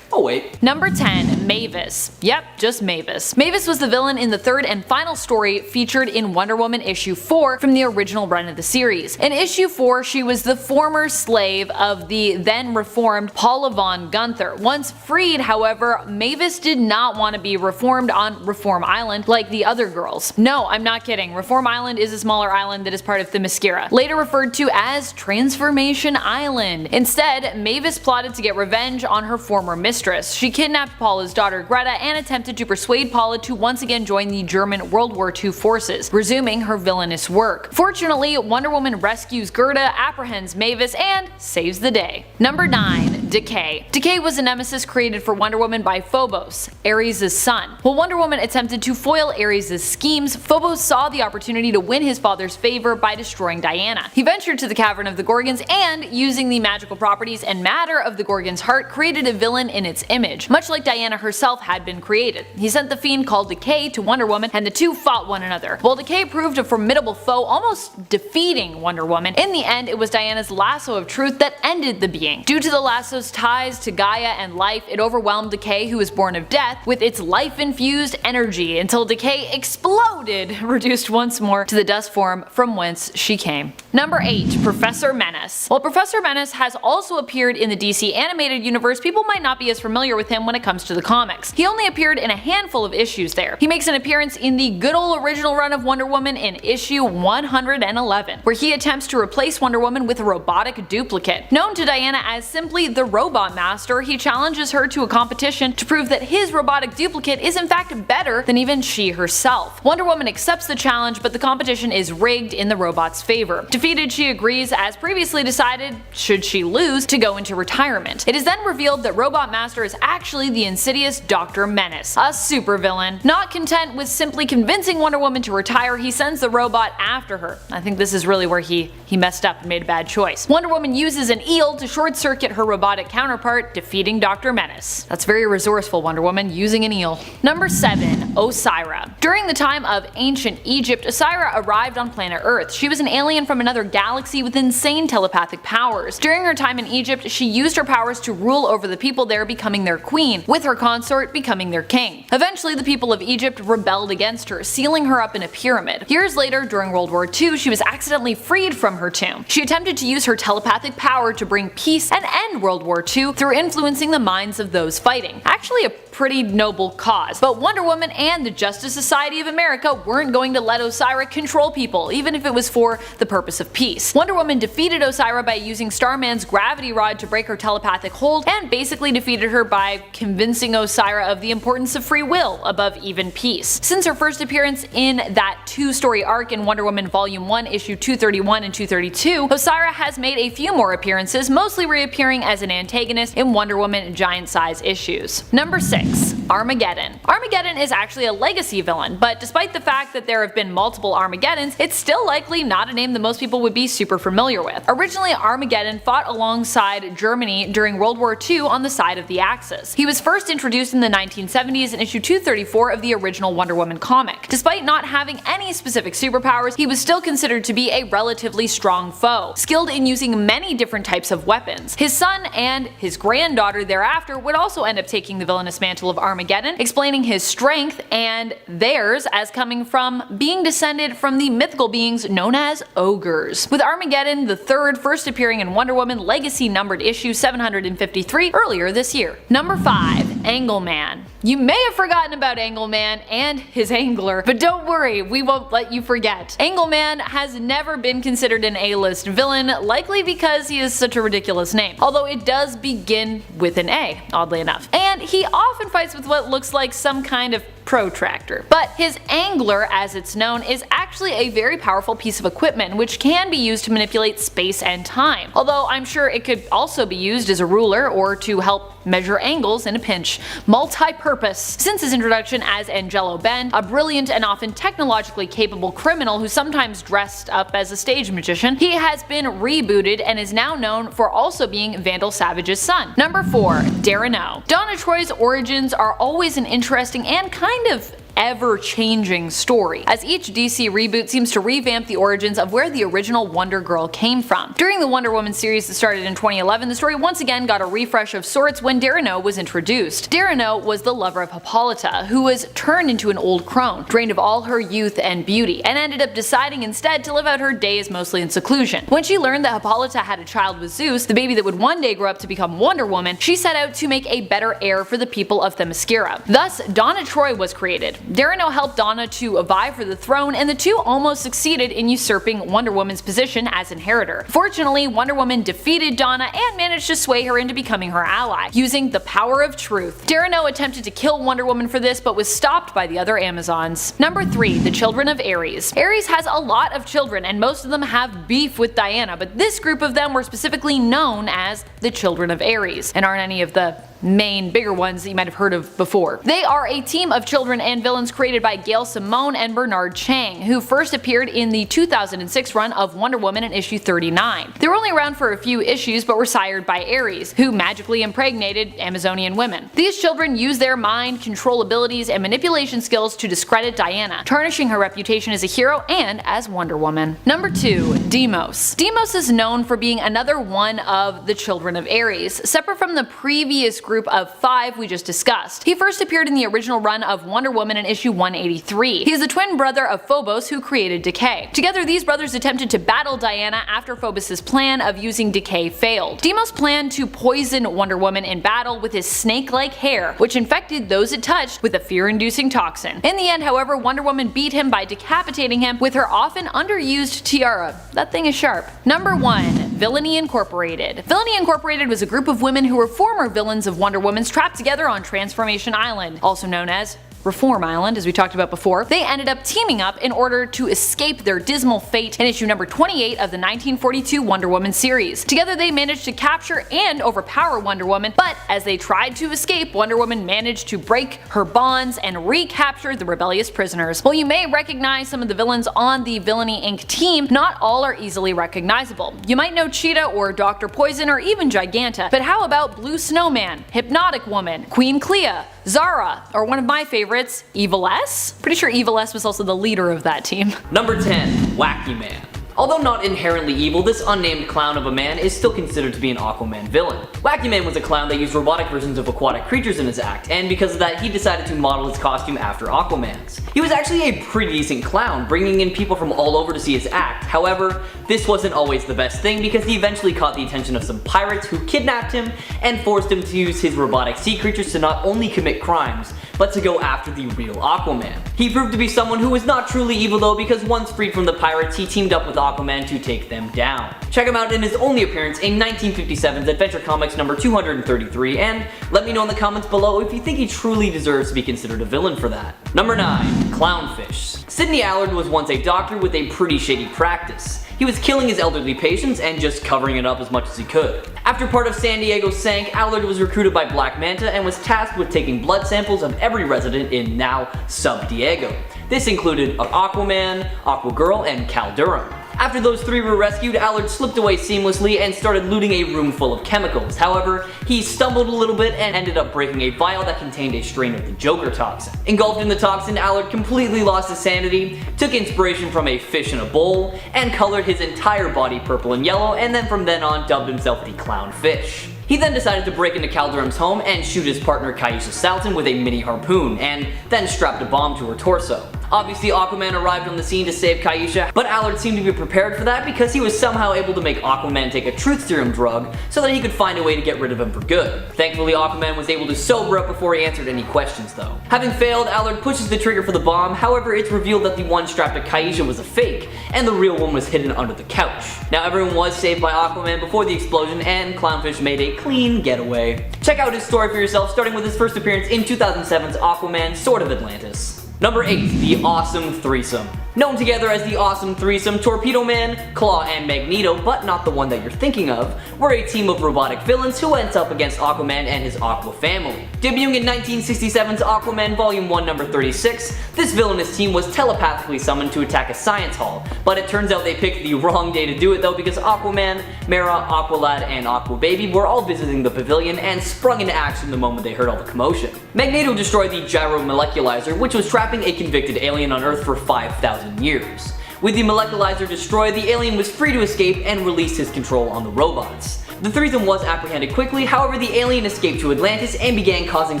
Oh wait. Number 10. Mavis. Yep, just Mavis. Mavis was the villain in the third and final story featured in Wonder Woman issue 4 from the original run of the series. In issue 4, she was the former slave of the then reformed Paula von Gunther. Once freed, however, Mavis did not want to be reformed on Reform Island like the other girls. No, I'm not kidding. Reform Island is a smaller island that is part of Themyscira, later referred to as Transformation Island. Instead, Mavis plotted to get revenge on her former mistress. She kidnapped Paula's daughter Greta and attempted to persuade Paula to once again join the German World War II forces, resuming her villainous work. Fortunately, Wonder Woman rescues Gerda, apprehends Mavis, and saves the day. Number 9. Decay. Decay was a nemesis created for Wonder Woman by Phobos, Ares' son. While Wonder Woman attempted to foil Ares' schemes, Phobos saw the opportunity to win his father's favor by destroying Diana. He ventured to the Cavern of the Gorgons and, using the magical properties and matter of the Gorgon's heart, created a villain in its image, much like Diana herself had been created. He sent the fiend called Decay to Wonder Woman, and the two fought one another. While Decay proved a formidable foe, almost defeating Wonder Woman, in the end it was Diana's lasso of truth that ended the being. Due to the lasso's ties to Gaia and life, it overwhelmed Decay, who was born of death, with its life-infused energy until Decay exploded, reduced once more to the dust form from whence she came. Number 8. Professor Menace. While Professor Menace has also appeared in the DC animated universe, people might not be as familiar with him when it comes to the comics. He only appeared in a handful of issues there. He makes an appearance in the good old original run of Wonder Woman in issue 111, where he attempts to replace Wonder Woman with a robotic duplicate. Known to Diana as simply the Robot Master, he challenges her to a competition to prove that his robotic duplicate is in fact better than even she herself. Wonder Woman accepts the challenge, but the competition is rigged in the robot's favor. Defeated, she agrees, as previously decided, should she lose, to go into retirement. It is then revealed that Robot Master is actually the insidious Dr. Menace, a supervillain. Not content with simply convincing Wonder Woman to retire, he sends the robot after her. I think this is really where he messed up and made a bad choice. Wonder Woman uses an eel to short-circuit her robotic counterpart, defeating Dr. Menace. That's very resourceful, Wonder Woman, using an eel. Number 7. Osira. During the time of ancient Egypt, Osira arrived on planet Earth. She was an alien from another galaxy with insane telepathic powers. During her time in Egypt, she used her powers to rule over the people there, becoming their queen, with her consort becoming their king. Eventually, the people of Egypt rebelled against her, sealing her up in a pyramid. Years later, during World War II, she was accidentally freed from her tomb. She attempted to use her telepathic power to bring peace and end World War II through influencing the minds of those fighting. Actually a pretty noble cause, but Wonder Woman and the Justice Society of America weren't going to let Osira control people, even if it was for the purpose of peace. Wonder Woman defeated Osira by using Starman's gravity rod to break her telepathic hold, and basically defeated her by convincing Osira of the importance of free will above even peace. Since her first appearance in that two-story arc in Wonder Woman Volume 1, issue 231 and 232, Osira has made a few more appearances, mostly reappearing as an antagonist in Wonder Woman giant-size issues. Number 6. Armageddon. Armageddon is actually a legacy villain, but despite the fact that there have been multiple Armageddons, it's still likely not a name that most people would be super familiar with. Originally, Armageddon fought alongside Germany during World War II on the side of the Axis. He was first introduced in the 1970s in issue 234 of the original Wonder Woman comic. Despite not having any specific superpowers, he was still considered to be a relatively strong foe, skilled in using many different types of weapons. His son and his granddaughter thereafter would also end up taking the villainous mantle of Armageddon, explaining his strength and theirs as coming from being descended from the mythical beings known as ogres. With Armageddon the third first appearing in Wonder Woman Legacy numbered issue 753 earlier this year. Number 5. Angleman. You may have forgotten about Angleman and his angler, but don't worry, we won't let you forget. Angleman has never been considered an A-list villain, likely because he is such a ridiculous name, although it does begin with an A, oddly enough. And he often fights with what looks like some kind of protractor. But his angler, as it's known, is actually a very powerful piece of equipment which can be used to manipulate space and time. Although I'm sure it could also be used as a ruler or to help measure angles in a pinch. Multi-purpose. Since his introduction as Angelo Bend, a brilliant and often technologically capable criminal who sometimes dressed up as a stage magician, he has been rebooted and is now known for also being Vandal Savage's son. Number 4. Darano. Donna Troy's origins are always an interesting and kind of ever-changing story, as each DC reboot seems to revamp the origins of where the original Wonder Girl came from. During the Wonder Woman series that started in 2011, the story once again got a refresh of sorts when Darano was introduced. Darano was the lover of Hippolyta, who was turned into an old crone, drained of all her youth and beauty, and ended up deciding instead to live out her days mostly in seclusion. When she learned that Hippolyta had a child with Zeus, the baby that would one day grow up to become Wonder Woman, she set out to make a better heir for the people of Themyscira. Thus, Donna Troy was created. Darano helped Donna to vie for the throne, and the two almost succeeded in usurping Wonder Woman's position as inheritor. Fortunately, Wonder Woman defeated Donna and managed to sway her into becoming her ally, using the power of truth. Darano attempted to kill Wonder Woman for this, but was stopped by the other Amazons. Number 3. The Children of Ares. Ares has a lot of children, and most of them have beef with Diana, but this group of them were specifically known as the Children of Ares, and aren't any of the main bigger ones that you might have heard of before. They are a team of children and villains created by Gail Simone and Bernard Chang, who first appeared in the 2006 run of Wonder Woman in issue 39. They were only around for a few issues but were sired by Ares, who magically impregnated Amazonian women. These children use their mind, control abilities, and manipulation skills to discredit Diana, tarnishing her reputation as a hero and as Wonder Woman. Number 2. Deimos. Deimos is known for being another one of the Children of Ares, separate from the previous group of 5 we just discussed. He first appeared in the original run of Wonder Woman in issue 183. He is the twin brother of Phobos, who created Decay. Together, these brothers attempted to battle Diana after Phobos' plan of using Decay failed. Deimos planned to poison Wonder Woman in battle with his snake-like hair, which infected those it touched with a fear-inducing toxin. In the end, however, Wonder Woman beat him by decapitating him with her often underused tiara. That thing is sharp. Number 1. Villainy Incorporated. Villainy Incorporated was a group of women who were former villains of Wonder Woman's trapped together on Transformation Island, also known as Reform Island, as we talked about before. They ended up teaming up in order to escape their dismal fate in issue number 28 of the 1942 Wonder Woman series. Together they managed to capture and overpower Wonder Woman, but as they tried to escape, Wonder Woman managed to break her bonds and recapture the rebellious prisoners. While you may recognize some of the villains on the Villainy Inc. team, not all are easily recognizable. You might know Cheetah or Dr. Poison or even Giganta, but how about Blue Snowman, Hypnotic Woman, Queen Clea, Zara, or one of my favorites, Evil S? Pretty sure Evil S was also the leader of that team. Number 10. Wacky Man. Although not inherently evil, this unnamed clown of a man is still considered to be an Aquaman villain. Wacky Man was a clown that used robotic versions of aquatic creatures in his act, and because of that he decided to model his costume after Aquaman's. He was actually a pretty decent clown, bringing in people from all over to see his act. However, this wasn't always the best thing because he eventually caught the attention of some pirates who kidnapped him and forced him to use his robotic sea creatures to not only commit crimes, but to go after the real Aquaman. He proved to be someone who was not truly evil though, because once freed from the pirates, he teamed up with Aquaman to take them down. Check him out in his only appearance in 1957's Adventure Comics number 233, and let me know in the comments below if you think he truly deserves to be considered a villain for that. Number 9. Clownfish. Sidney Allard was once a doctor with a pretty shady practice. He was killing his elderly patients and just covering it up as much as he could. After part of San Diego sank, Allard was recruited by Black Manta and was tasked with taking blood samples of every resident in now Sub Diego. This included Aquaman, Aquagirl, and Cal Durham. After those 3 were rescued, Allard slipped away seamlessly and started looting a room full of chemicals. However, he stumbled a little bit and ended up breaking a vial that contained a strain of the Joker toxin. Engulfed in the toxin, Allard completely lost his sanity, took inspiration from a fish in a bowl, and colored his entire body purple and yellow, and then from then on dubbed himself the Clownfish. He then decided to break into Cal Durham's home and shoot his partner Kaiusha Salton with a mini harpoon, and then strapped a bomb to her torso. Obviously, Aquaman arrived on the scene to save Kaisha, but Allard seemed to be prepared for that because he was somehow able to make Aquaman take a truth serum drug so that he could find a way to get rid of him for good. Thankfully, Aquaman was able to sober up before he answered any questions though. Having failed, Allard pushes the trigger for the bomb, however it's revealed that the one strapped to Kaisha was a fake, and the real one was hidden under the couch. Now everyone was saved by Aquaman before the explosion, and Clownfish made a clean getaway. Check out his story for yourself, starting with his first appearance in 2007's Aquaman, Sword of Atlantis. Number 8. The Awesome Threesome. Known together as the Awesome Threesome, Torpedo Man, Claw, and Magneto, but not the one that you're thinking of, were a team of robotic villains who went up against Aquaman and his Aqua family. Debuting in 1967's Aquaman Volume 1 number 36, this villainous team was telepathically summoned to attack a science hall, but it turns out they picked the wrong day to do it though, because Aquaman, Mera, Aqualad, and Aquababy were all visiting the pavilion and sprung into action the moment they heard all the commotion. Magneto destroyed the Gyromoleculizer, which was trapping a convicted alien on Earth for 5,000 years. With the moleculizer destroyed, the alien was free to escape and released his control on the robots. The threesome was apprehended quickly, however the alien escaped to Atlantis and began causing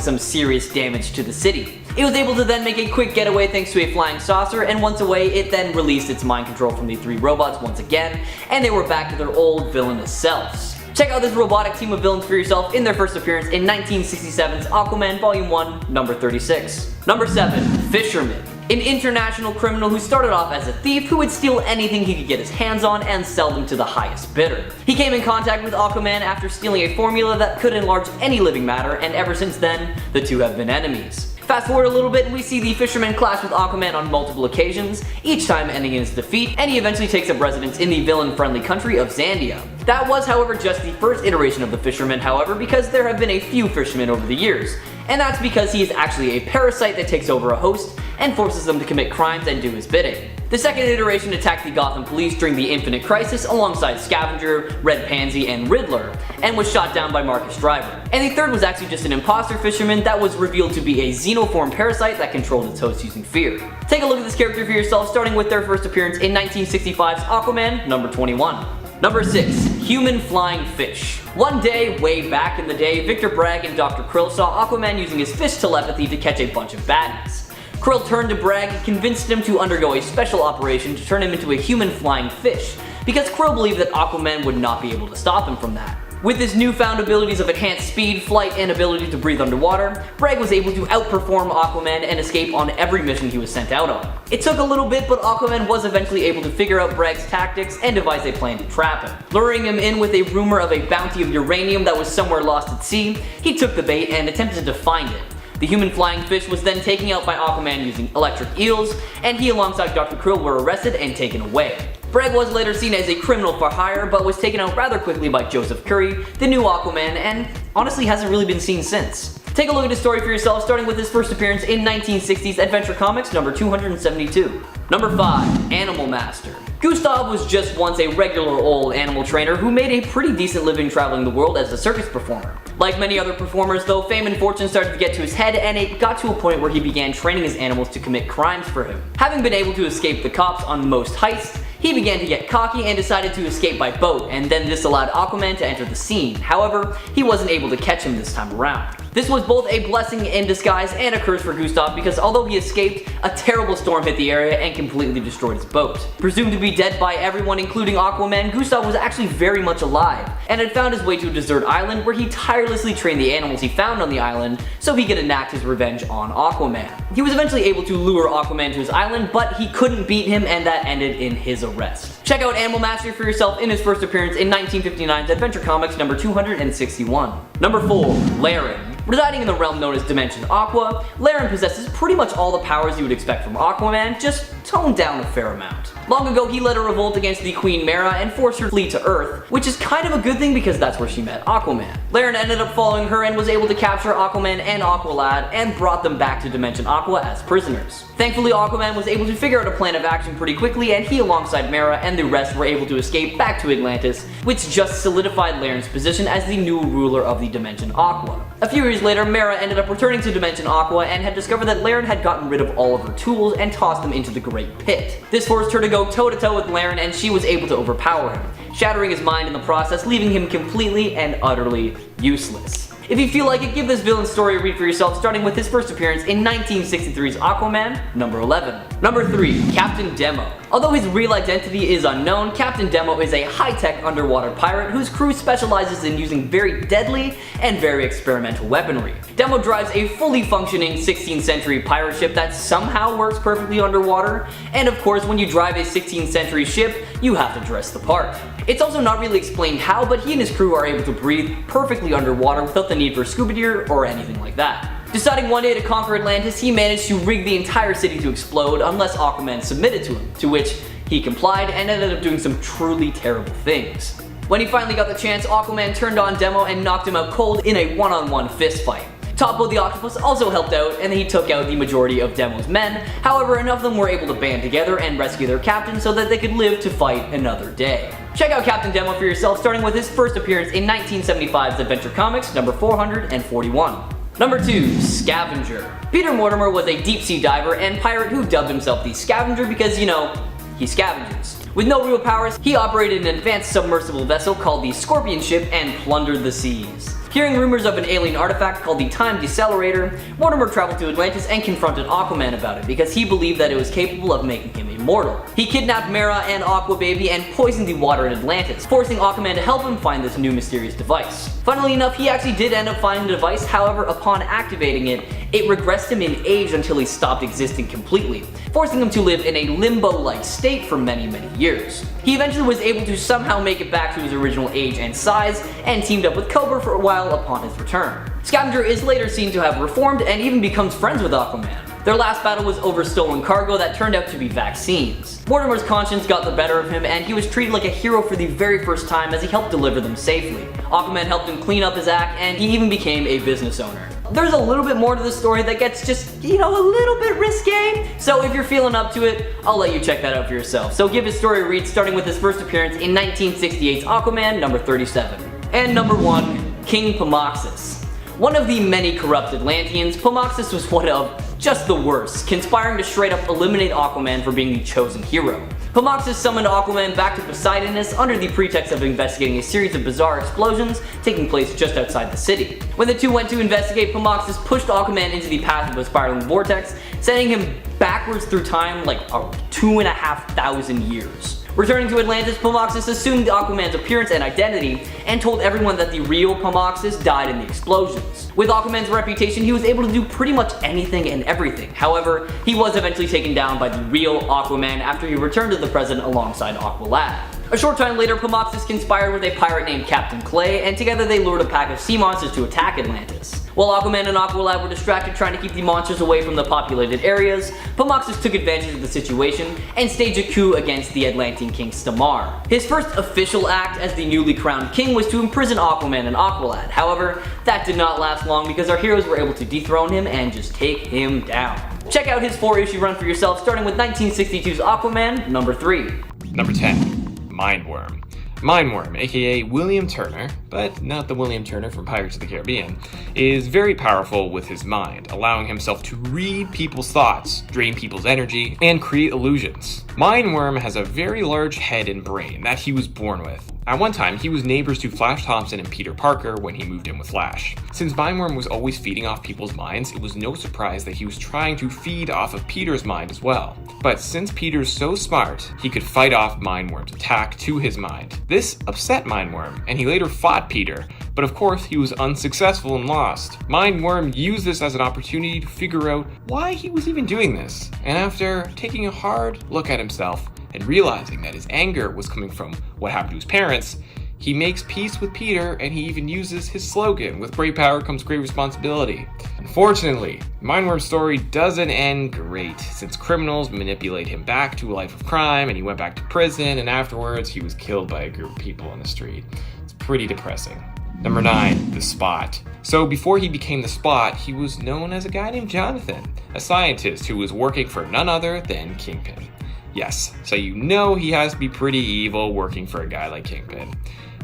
some serious damage to the city. It was able to then make a quick getaway thanks to a flying saucer, and once away it then released its mind control from the three robots once again, and they were back to their old villainous selves. Check out this robotic team of villains for yourself in their first appearance in 1967's Aquaman Volume 1 number 36. Number 7. Fisherman. An international criminal who started off as a thief who would steal anything he could get his hands on and sell them to the highest bidder. He came in contact with Aquaman after stealing a formula that could enlarge any living matter, and ever since then, the two have been enemies. Fast forward a little bit and we see the Fisherman clash with Aquaman on multiple occasions, each time ending in his defeat, and he eventually takes up residence in the villain-friendly country of Zandia. That was, however, just the first iteration of the Fisherman, however, because there have been a few Fishermen over the years, and that's because he is actually a parasite that takes over a host and forces them to commit crimes and do his bidding. The second iteration attacked the Gotham police during the Infinite Crisis alongside Scavenger, Red Pansy, and Riddler, and was shot down by Marcus Driver. And the third was actually just an imposter fisherman that was revealed to be a xenoform parasite that controlled its host using fear. Take a look at this character for yourself, starting with their first appearance in 1965's Aquaman number 21. Number 6. Human Flying Fish. One day, way back in the day, Victor Bragg and Dr. Krill saw Aquaman using his fish telepathy to catch a bunch of baddies. Krill turned to Bragg and convinced him to undergo a special operation to turn him into a human flying fish, because Krill believed that Aquaman would not be able to stop him from that. With his newfound abilities of enhanced speed, flight, and ability to breathe underwater, Bragg was able to outperform Aquaman and escape on every mission he was sent out on. It took a little bit, but Aquaman was eventually able to figure out Bragg's tactics and devise a plan to trap him. Luring him in with a rumor of a bounty of uranium that was somewhere lost at sea, he took the bait and attempted to find it. The human flying fish was then taken out by Aquaman using electric eels, and he alongside Dr. Krill were arrested and taken away. Bragg was later seen as a criminal for hire, but was taken out rather quickly by Joseph Curry, the new Aquaman, and honestly hasn't really been seen since. Take a look at his story for yourself, starting with his first appearance in 1960's Adventure Comics number 272. Number 5. Animal Master. Gustav was just once a regular old animal trainer who made a pretty decent living traveling the world as a circus performer. Like many other performers though, fame and fortune started to get to his head, and it got to a point where he began training his animals to commit crimes for him. Having been able to escape the cops on most heists, he began to get cocky and decided to escape by boat, and then this allowed Aquaman to enter the scene. However, he wasn't able to catch him this time around. This was both a blessing in disguise and a curse for Gustav, because although he escaped, a terrible storm hit the area and completely destroyed his boat. Presumed to be dead by everyone including Aquaman, Gustav was actually very much alive, and had found his way to a desert island where he tirelessly trained the animals he found on the island so he could enact his revenge on Aquaman. He was eventually able to lure Aquaman to his island, but he couldn't beat him, and that ended in his arrest. Check out Animal Master for yourself in his first appearance in 1959's Adventure Comics number 261. Number 4. Laren. Residing in the realm known as Dimension Aqua, Laren possesses pretty much all the powers you would expect from Aquaman, just toned down a fair amount. Long ago, he led a revolt against the Queen Mera and forced her to flee to Earth, which is kind of a good thing because that's where she met Aquaman. Laren ended up following her and was able to capture Aquaman and Aqualad and brought them back to Dimension Aqua as prisoners. Thankfully, Aquaman was able to figure out a plan of action pretty quickly, and he alongside Mera and the rest were able to escape back to Atlantis, which just solidified Laren's position as the new ruler of the Dimension Aqua. A few years later, Mera ended up returning to Dimension Aqua and had discovered that Laren had gotten rid of all of her tools and tossed them into the Great Pit. This forced her to go toe-to-toe with Laren, and she was able to overpower him, shattering his mind in the process, leaving him completely and utterly useless. If you feel like it, give this villain story a read for yourself, starting with his first appearance in 1963's Aquaman, number 11. Number 3, Captain Demo. Although his real identity is unknown, Captain Demo is a high-tech underwater pirate whose crew specializes in using very deadly and very experimental weaponry. Demo drives a fully functioning 16th century pirate ship that somehow works perfectly underwater, and of course when you drive a 16th century ship, you have to dress the part. It's also not really explained how, but he and his crew are able to breathe perfectly underwater without the need for scuba gear or anything like that. Deciding one day to conquer Atlantis, he managed to rig the entire city to explode unless Aquaman submitted to him, to which he complied and ended up doing some truly terrible things. When he finally got the chance, Aquaman turned on Demo and knocked him out cold in a one-on-one fist fight. Toppo the Octopus also helped out, and he took out the majority of Demo's men. However, enough of them were able to band together and rescue their captain so that they could live to fight another day. Check out Captain Demo for yourself, starting with his first appearance in 1975's Adventure Comics, number 441. Number 2, Scavenger. Peter Mortimer was a deep-sea diver and pirate who dubbed himself the Scavenger because, you know, he scavenges. With no real powers, he operated an advanced submersible vessel called the Scorpion Ship and plundered the seas. Hearing rumors of an alien artifact called the Time Decelerator, Mortimer traveled to Atlantis and confronted Aquaman about it because he believed that it was capable of making him immortal. He kidnapped Mera and Aqua Baby and poisoned the water in Atlantis, forcing Aquaman to help him find this new mysterious device. Funnily enough, he actually did end up finding the device, however, upon activating it, it regressed him in age until he stopped existing completely, forcing him to live in a limbo-like state for many years. He eventually was able to somehow make it back to his original age and size, and teamed up with Cobra for a while upon his return. Scavenger is later seen to have reformed and even becomes friends with Aquaman. Their last battle was over stolen cargo that turned out to be vaccines. Mortimer's conscience got the better of him and he was treated like a hero for the very first time as he helped deliver them safely. Aquaman helped him clean up his act and he even became a business owner. There's a little bit more to the story that gets just, you know, a little bit risque, so if you're feeling up to it, I'll let you check that out for yourself. So give his story a read, starting with his first appearance in 1968's Aquaman, number 37. And number 1, King Pomoxis. One of the many corrupt Atlanteans, Pomoxis was one of just the worst, conspiring to straight up eliminate Aquaman for being the chosen hero. Pomoxis summoned Aquaman back to Poseidonus under the pretext of investigating a series of bizarre explosions taking place just outside the city. When the two went to investigate, Pomoxis pushed Aquaman into the path of a spiraling vortex, sending him backwards through time like 2,500 years. Returning to Atlantis, Pomoxis assumed Aquaman's appearance and identity, and told everyone that the real Pomoxis died in the explosions. With Aquaman's reputation, he was able to do pretty much anything and everything. However, he was eventually taken down by the real Aquaman after he returned to the present alongside Aqualad. A short time later, Pomoxis conspired with a pirate named Captain Clay, and together they lured a pack of sea monsters to attack Atlantis. While Aquaman and Aqualad were distracted trying to keep the monsters away from the populated areas, Pomoxis took advantage of the situation and staged a coup against the Atlantean king Stamar. His first official act as the newly crowned king was to imprison Aquaman and Aqualad. However, that did not last long because our heroes were able to dethrone him and just take him down. Check out his 4-issue run for yourself, starting with 1962's Aquaman, number 3. Number 10. Mindworm. Mindworm, aka William Turner, but not the William Turner from Pirates of the Caribbean, is very powerful with his mind, allowing himself to read people's thoughts, drain people's energy, and create illusions. Mindworm has a very large head and brain that he was born with. At one time, he was neighbors to Flash Thompson and Peter Parker when he moved in with Flash. Since Mindworm was always feeding off people's minds, it was no surprise that he was trying to feed off of Peter's mind as well. But since Peter's so smart, he could fight off Mindworm's attack to his mind. This upset Mindworm, and he later fought Peter, but of course he was unsuccessful and lost. Mindworm used this as an opportunity to figure out why he was even doing this, and after taking a hard look at himself, and realizing that his anger was coming from what happened to his parents, he makes peace with Peter and he even uses his slogan, "With great power comes great responsibility." Unfortunately, Mindworm's story doesn't end great, since criminals manipulate him back to a life of crime and he went back to prison, and afterwards he was killed by a group of people on the street. It's pretty depressing. Number 9, The Spot. So before he became The Spot, he was known as a guy named Jonathan, a scientist who was working for none other than Kingpin. Yes, so you know he has to be pretty evil working for a guy like Kingpin.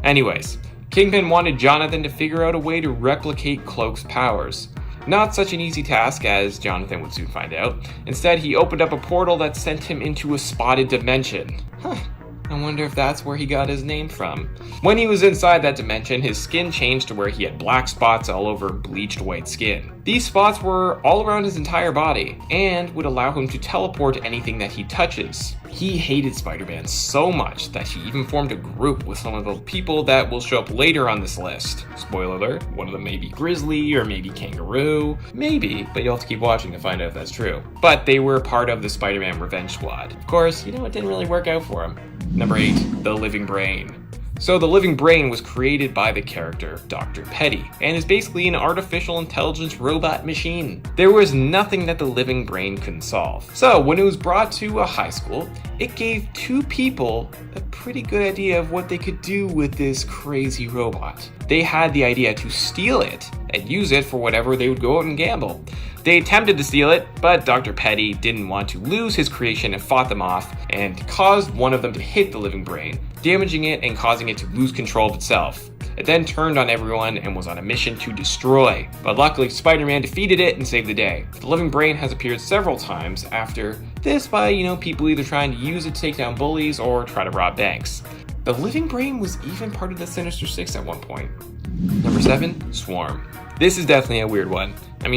Anyways, Kingpin wanted Jonathan to figure out a way to replicate Cloak's powers. Not such an easy task, as Jonathan would soon find out. Instead, he opened up a portal that sent him into a spotted dimension. I wonder if that's where he got his name from. When he was inside that dimension, his skin changed to where he had black spots all over bleached white skin. These spots were all around his entire body and would allow him to teleport anything that he touches. He hated Spider-Man so much that he even formed a group with some of the people that will show up later on this list. Spoiler alert, one of them may be Grizzly or maybe Kangaroo. Maybe, but you'll have to keep watching to find out if that's true. But they were part of the Spider-Man Revenge Squad. Of course, it didn't really work out for him. Number 8, the Living Brain. So the Living Brain was created by the character Dr. Petty, and is basically an artificial intelligence robot machine. There was nothing that the Living Brain couldn't solve. So when it was brought to a high school, it gave 2 people a pretty good idea of what they could do with this crazy robot. They had the idea to steal it and use it for whatever they would go out and gamble. They attempted to steal it, but Dr. Petty didn't want to lose his creation and fought them off and caused one of them to hit the Living Brain, damaging it and causing it to lose control of itself. It then turned on everyone and was on a mission to destroy, but luckily Spider-Man defeated it and saved the day. The Living Brain has appeared several times after this by, people either trying to use it to take down bullies or try to rob banks. The Living Brain was even part of the Sinister Six at one point. Number 7, Swarm. This is definitely a weird one.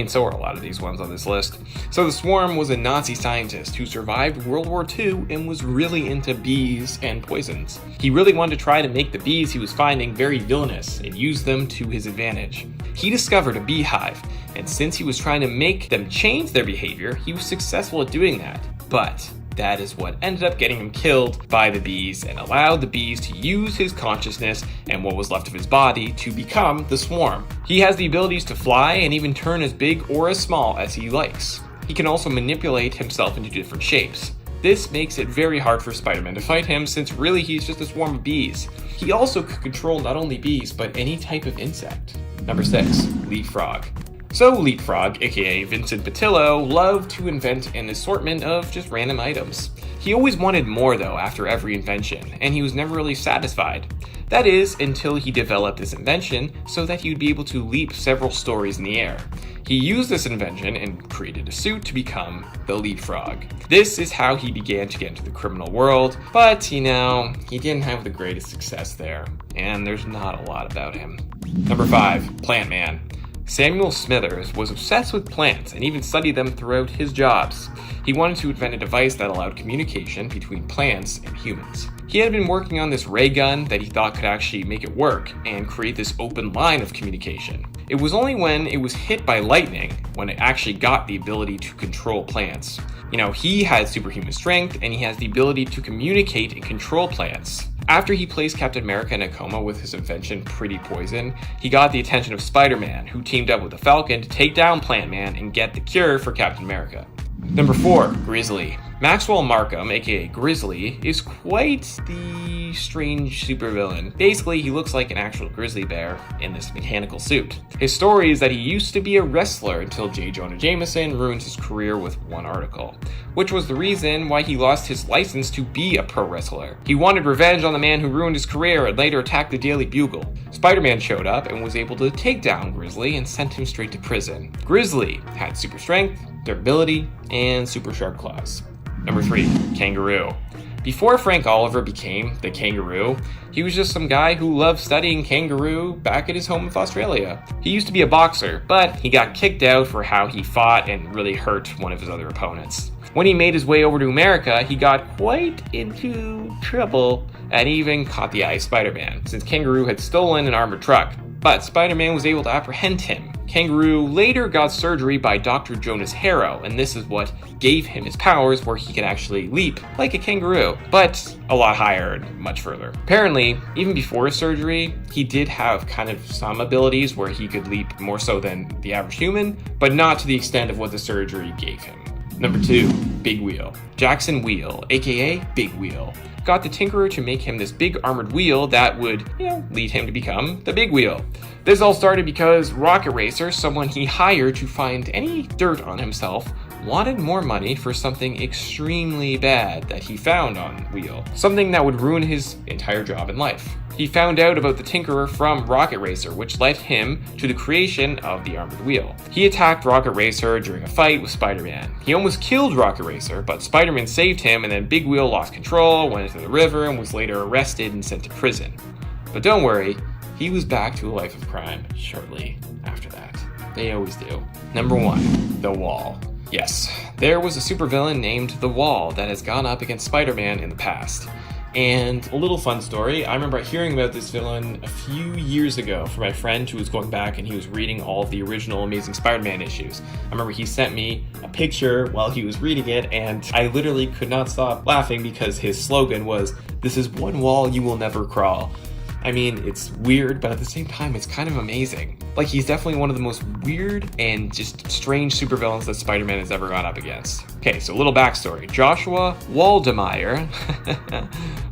So are a lot of these ones on this list. So the Swarm was a Nazi scientist who survived World War II and was really into bees and poisons. He really wanted to try to make the bees he was finding very villainous and use them to his advantage. He discovered a beehive, and since he was trying to make them change their behavior, he was successful at doing that. But that is what ended up getting him killed by the bees and allowed the bees to use his consciousness and what was left of his body to become the Swarm. He has the abilities to fly and even turn as big or as small as he likes. He can also manipulate himself into different shapes. This makes it very hard for Spider-Man to fight him since really he's just a swarm of bees. He also could control not only bees but any type of insect. Number 6, Leapfrog. So Leapfrog, aka Vincent Patillo, loved to invent an assortment of just random items. He always wanted more though after every invention, and he was never really satisfied. That is, until he developed this invention so that he would be able to leap several stories in the air. He used this invention and created a suit to become the Leapfrog. This is how he began to get into the criminal world, but he didn't have the greatest success there, and there's not a lot about him. Number 5, Plant Man. Samuel Smithers was obsessed with plants and even studied them throughout his jobs. He wanted to invent a device that allowed communication between plants and humans. He had been working on this ray gun that he thought could actually make it work and create this open line of communication. It was only when it was hit by lightning when it actually got the ability to control plants. He had superhuman strength and he has the ability to communicate and control plants. After he placed Captain America in a coma with his invention Pretty Poison, he got the attention of Spider-Man, who teamed up with the Falcon to take down Plant Man and get the cure for Captain America. Number 4, Grizzly. Maxwell Markham, aka Grizzly, is quite the strange supervillain. Basically, he looks like an actual grizzly bear in this mechanical suit. His story is that he used to be a wrestler until J. Jonah Jameson ruined his career with one article, which was the reason why he lost his license to be a pro wrestler. He wanted revenge on the man who ruined his career and later attacked the Daily Bugle. Spider-Man showed up and was able to take down Grizzly and sent him straight to prison. Grizzly had super strength, durability, and super sharp claws. Number 3, Kangaroo. Before Frank Oliver became the Kangaroo, he was just some guy who loved studying kangaroo back at his home of Australia. He used to be a boxer, but he got kicked out for how he fought and really hurt one of his other opponents. When he made his way over to America, he got quite into trouble and even caught the eye of Spider-Man, since Kangaroo had stolen an armored truck. But Spider-Man was able to apprehend him. Kangaroo later got surgery by Dr. Jonas Harrow, and this is what gave him his powers where he could actually leap like a kangaroo, but a lot higher and much further. Apparently, even before his surgery, he did have kind of some abilities where he could leap more so than the average human, but not to the extent of what the surgery gave him. Number 2, Big Wheel. Jackson Wheel, aka Big Wheel, got the Tinkerer to make him this big armored wheel that would, lead him to become the Big Wheel. This all started because Rocket Racer, someone he hired to find any dirt on himself, wanted more money for something extremely bad that he found on Wheel, something that would ruin his entire job in life. He found out about the Tinkerer from Rocket Racer, which led him to the creation of the Armored Wheel. He attacked Rocket Racer during a fight with Spider-Man. He almost killed Rocket Racer, but Spider-Man saved him, and then Big Wheel lost control, went into the river, and was later arrested and sent to prison. But don't worry, he was back to a life of crime shortly after that. They always do. Number 1, The Wall. Yes, there was a supervillain named The Wall that has gone up against Spider-Man in the past. And a little fun story, I remember hearing about this villain a few years ago from my friend who was going back and he was reading all of the original Amazing Spider-Man issues. I remember he sent me a picture while he was reading it, and I literally could not stop laughing because his slogan was, "This is one wall you will never crawl." I mean, it's weird, but at the same time, it's kind of amazing. Like, he's definitely one of the most weird and just strange supervillains that Spider-Man has ever gone up against. Okay, so a little backstory. Joshua Waldemeier,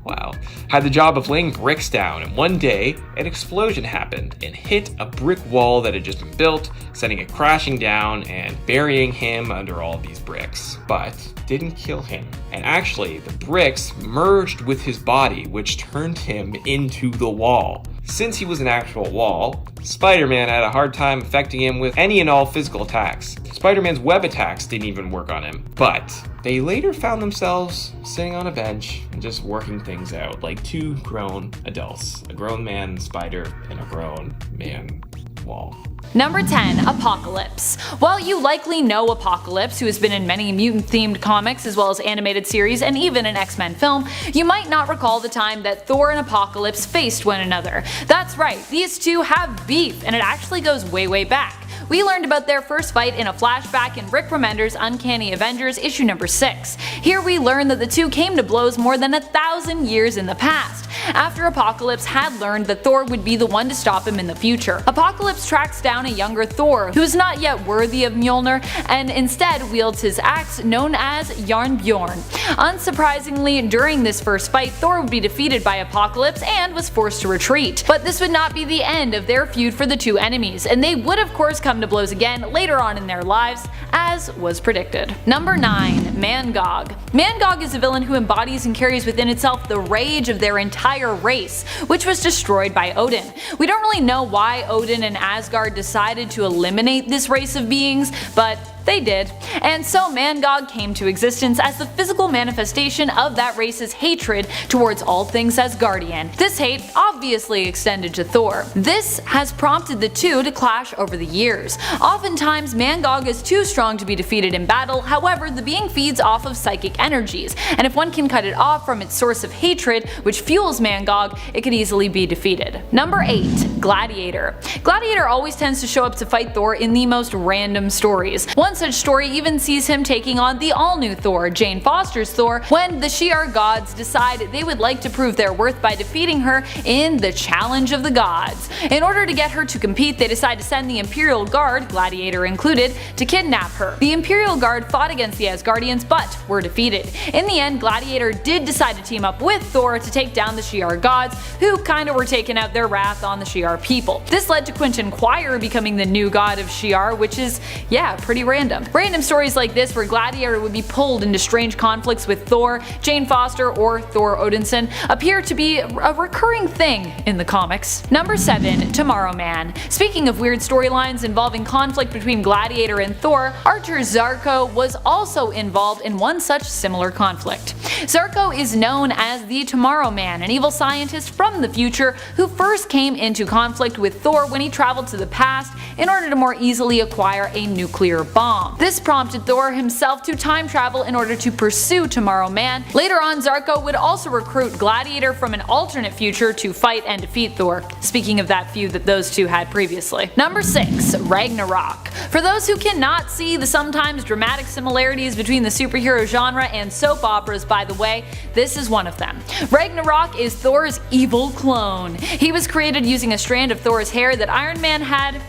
wow, had the job of laying bricks down, and one day, an explosion happened and hit a brick wall that had just been built, sending it crashing down and burying him under all these bricks. But didn't kill him. And actually, the bricks merged with his body, which turned him into the wall. Since he was an actual wall, Spider-Man had a hard time affecting him with any and all physical attacks. Spider-Man's web attacks didn't even work on him. But they later found themselves sitting on a bench and just working things out like two grown adults. A grown man spider and a grown man wall. Number 10, Apocalypse. While you likely know Apocalypse, who has been in many mutant-themed comics as well as animated series and even an X-Men film, you might not recall the time that Thor and Apocalypse faced one another. That's right, these two have beef, and it actually goes way back. We learned about their first fight in a flashback in Rick Remender's Uncanny Avengers issue number 6. Here we learn that the two came to blows more than 1,000 years in the past, after Apocalypse had learned that Thor would be the one to stop him in the future. Apocalypse tracks down a younger Thor, who is not yet worthy of Mjolnir, and instead wields his axe known as Jarnbjorn. Unsurprisingly, during this first fight, Thor would be defeated by Apocalypse and was forced to retreat. But this would not be the end of their feud for the two enemies, and they would of course come to blows again later on in their lives, as was predicted. Number 9, Mangog. Mangog is a villain who embodies and carries within itself the rage of their entire race, which was destroyed by Odin. We don't really know why Odin and Asgard decided to eliminate this race of beings, but they did. And so Mangog came to existence as the physical manifestation of that race's hatred towards all things Asgardian. This hate obviously extended to Thor. This has prompted the two to clash over the years. Oftentimes Mangog is too strong to be defeated in battle, however the being feeds off of psychic energies, and if one can cut it off from its source of hatred, which fuels Mangog, it could easily be defeated. Number 8, Gladiator. Gladiator always tends to show up to fight Thor in the most random stories. One such story even sees him taking on the all-new Thor, Jane Foster's Thor, when the Shi'ar gods decide they would like to prove their worth by defeating her in the Challenge of the Gods. In order to get her to compete, they decide to send the Imperial Guard, Gladiator included, to kidnap her. The Imperial Guard fought against the Asgardians but were defeated. In the end, Gladiator did decide to team up with Thor to take down the Shi'ar gods, who kinda were taking out their wrath on the Shi'ar people. This led to Quentin Quire becoming the new god of Shi'ar, which is, yeah, pretty random. Random stories like this where Gladiator would be pulled into strange conflicts with Thor, Jane Foster, or Thor Odinson appear to be a recurring thing in the comics. Number 7, Tomorrow Man. Speaking of weird storylines involving conflict between Gladiator and Thor, Archer Zarko was also involved in one such similar conflict. Zarko is known as the Tomorrow Man, an evil scientist from the future who first came into conflict with Thor when he traveled to the past in order to more easily acquire a nuclear bomb. This prompted Thor himself to time travel in order to pursue Tomorrow Man. Later on, Zarko would also recruit Gladiator from an alternate future to fight and defeat Thor, speaking of that feud that those two had previously. Number 6, Ragnarok. For those who cannot see the sometimes dramatic similarities between the superhero genre and soap operas, by the way, this is one of them. Ragnarok is Thor's evil clone. He was created using a strand of Thor's hair that Iron Man had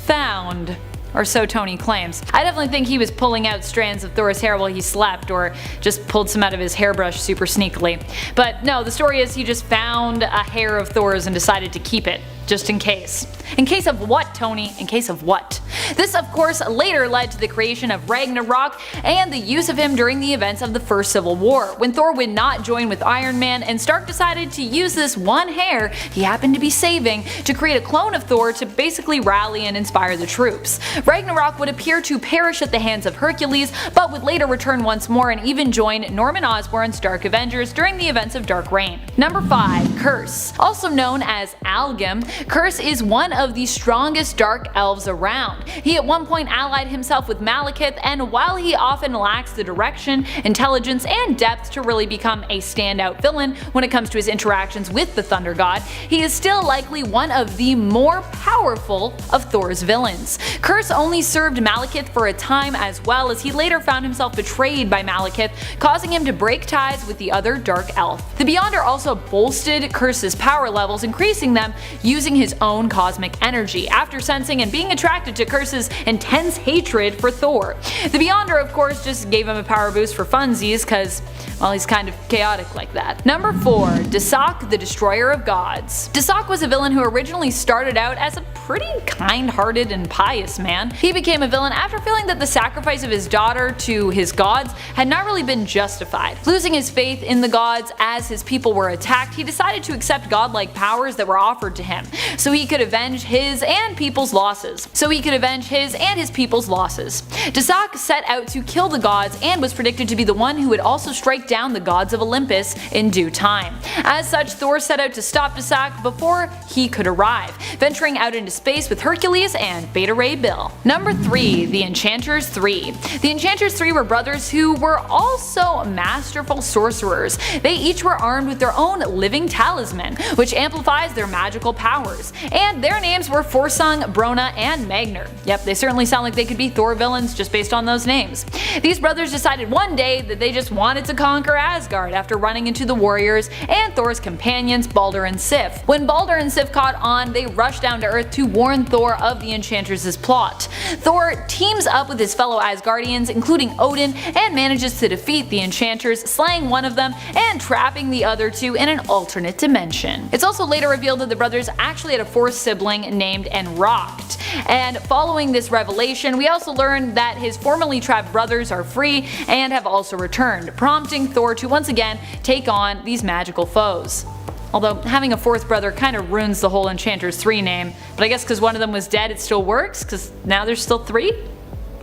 found. Or so Tony claims. I definitely think he was pulling out strands of Thor's hair while he slept, or just pulled some out of his hairbrush super sneakily. But no, the story is he just found a hair of Thor's and decided to keep it. just in case. In case of what, Tony? In case of what? This of course later led to the creation of Ragnarok and the use of him during the events of the First Civil War, when Thor would not join with Iron Man and Stark decided to use this one hair he happened to be saving to create a clone of Thor to basically rally and inspire the troops. Ragnarok would appear to perish at the hands of Hercules, but would later return once more and even join Norman Osborn's Dark Avengers during the events of Dark Reign. Number 5. Curse. Also known as Algum, Curse is one of the strongest dark elves around. He at one point allied himself with Malekith, and while he often lacks the direction, intelligence, and depth to really become a standout villain when it comes to his interactions with the Thunder God, he is still likely one of the more powerful of Thor's villains. Curse only served Malekith for a time, as well as he later found himself betrayed by Malekith, causing him to break ties with the other dark elf. The Beyonder also bolstered Curse's power levels, increasing them using his own cosmic energy, after sensing and being attracted to Curse's intense hatred for Thor. The Beyonder of course just gave him a power boost for funsies, cause well, he's kind of chaotic like that. Number 4. Desak, the Destroyer of Gods. Desak was a villain who originally started out as a pretty kind-hearted and pious man. He became a villain after feeling that the sacrifice of his daughter to his gods had not really been justified. Losing his faith in the gods as his people were attacked, he decided to accept godlike powers that were offered to him, so he could avenge his and people's losses. Desak set out to kill the gods and was predicted to be the one who would also strike down the gods of Olympus in due time. As such, Thor set out to stop Desak before he could arrive, venturing out into space with Hercules and Beta Ray Bill. Number 3. The Enchanters 3. The Enchanters 3 were brothers who were also masterful sorcerers. They each were armed with their own living talisman, which amplifies their magical powers, and their names were Forsung, Brona, and Magner. Yep, they certainly sound like they could be Thor villains just based on those names. These brothers decided one day that they just wanted to conquer Asgard after running into the warriors and Thor's companions Balder and Sif. When Balder and Sif caught on, they rushed down to Earth to warn Thor of the Enchanters' plot. Thor teams up with his fellow Asgardians, including Odin, and manages to defeat the Enchanters, slaying one of them and trapping the other two in an alternate dimension. It's also later revealed that the brothers actually had a fourth sibling named Enrocked, and following this revelation we also learn that his formerly trapped brothers are free and have also returned, prompting Thor to once again take on these magical foes. Although having a fourth brother kind of ruins the whole Enchanters 3 name, but I guess because one of them was dead it still works, because now there's still 3?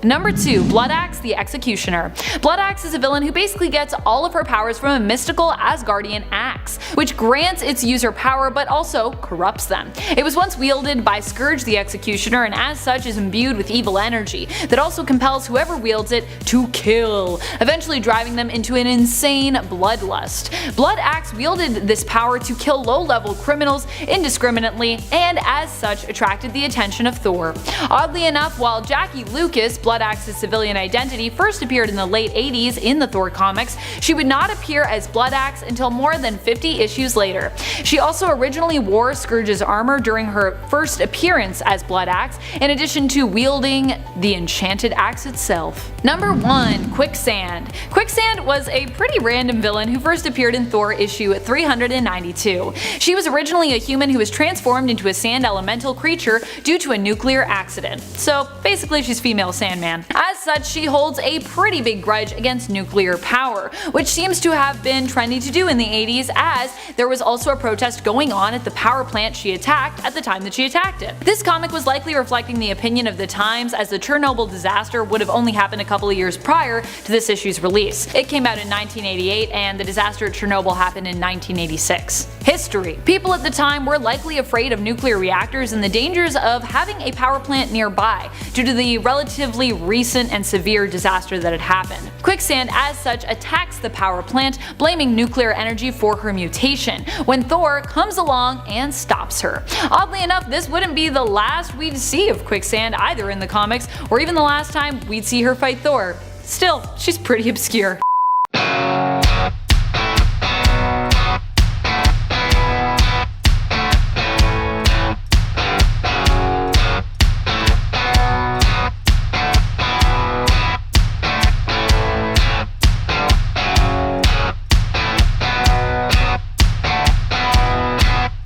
Number 2. Bloodaxe the Executioner. Bloodaxe is a villain who basically gets all of her powers from a mystical Asgardian axe, which grants its user power but also corrupts them. It was once wielded by Scourge the Executioner, and as such is imbued with evil energy that also compels whoever wields it to kill, eventually driving them into an insane bloodlust. Bloodaxe wielded this power to kill low-level criminals indiscriminately, and as such attracted the attention of Thor. Oddly enough, while Jackie Lucas, Bloodaxe's civilian identity, first appeared in the late 80s in the Thor comics, she would not appear as Bloodaxe until more than 50 issues later. She also originally wore Scourge's armor during her first appearance as Bloodaxe, in addition to wielding the enchanted axe itself. Number 1. Quicksand. Quicksand was a pretty random villain who first appeared in Thor issue 392. She was originally a human who was transformed into a sand elemental creature due to a nuclear accident. So basically she's female Sandman. As such, she holds a pretty big grudge against nuclear power, which seems to have been trendy to do in the 80s, as there was also a protest going on at the power plant she attacked at the time that she attacked it. This comic was likely reflecting the opinion of the times, as the Chernobyl disaster would have only happened a couple of years prior to this issue's release. It came out in 1988 and the disaster at Chernobyl happened in 1986. History. People at the time were likely afraid of nuclear reactors and the dangers of having a power plant nearby due to the relatively recent and severe disaster that had happened. Quicksand as such attacks the power plant, blaming nuclear energy for her mutation, when Thor comes along and stops her. Oddly enough, this wouldn't be the last we'd see of Quicksand either in the comics, or even the last time we'd see her fight Thor. Still, she's pretty obscure.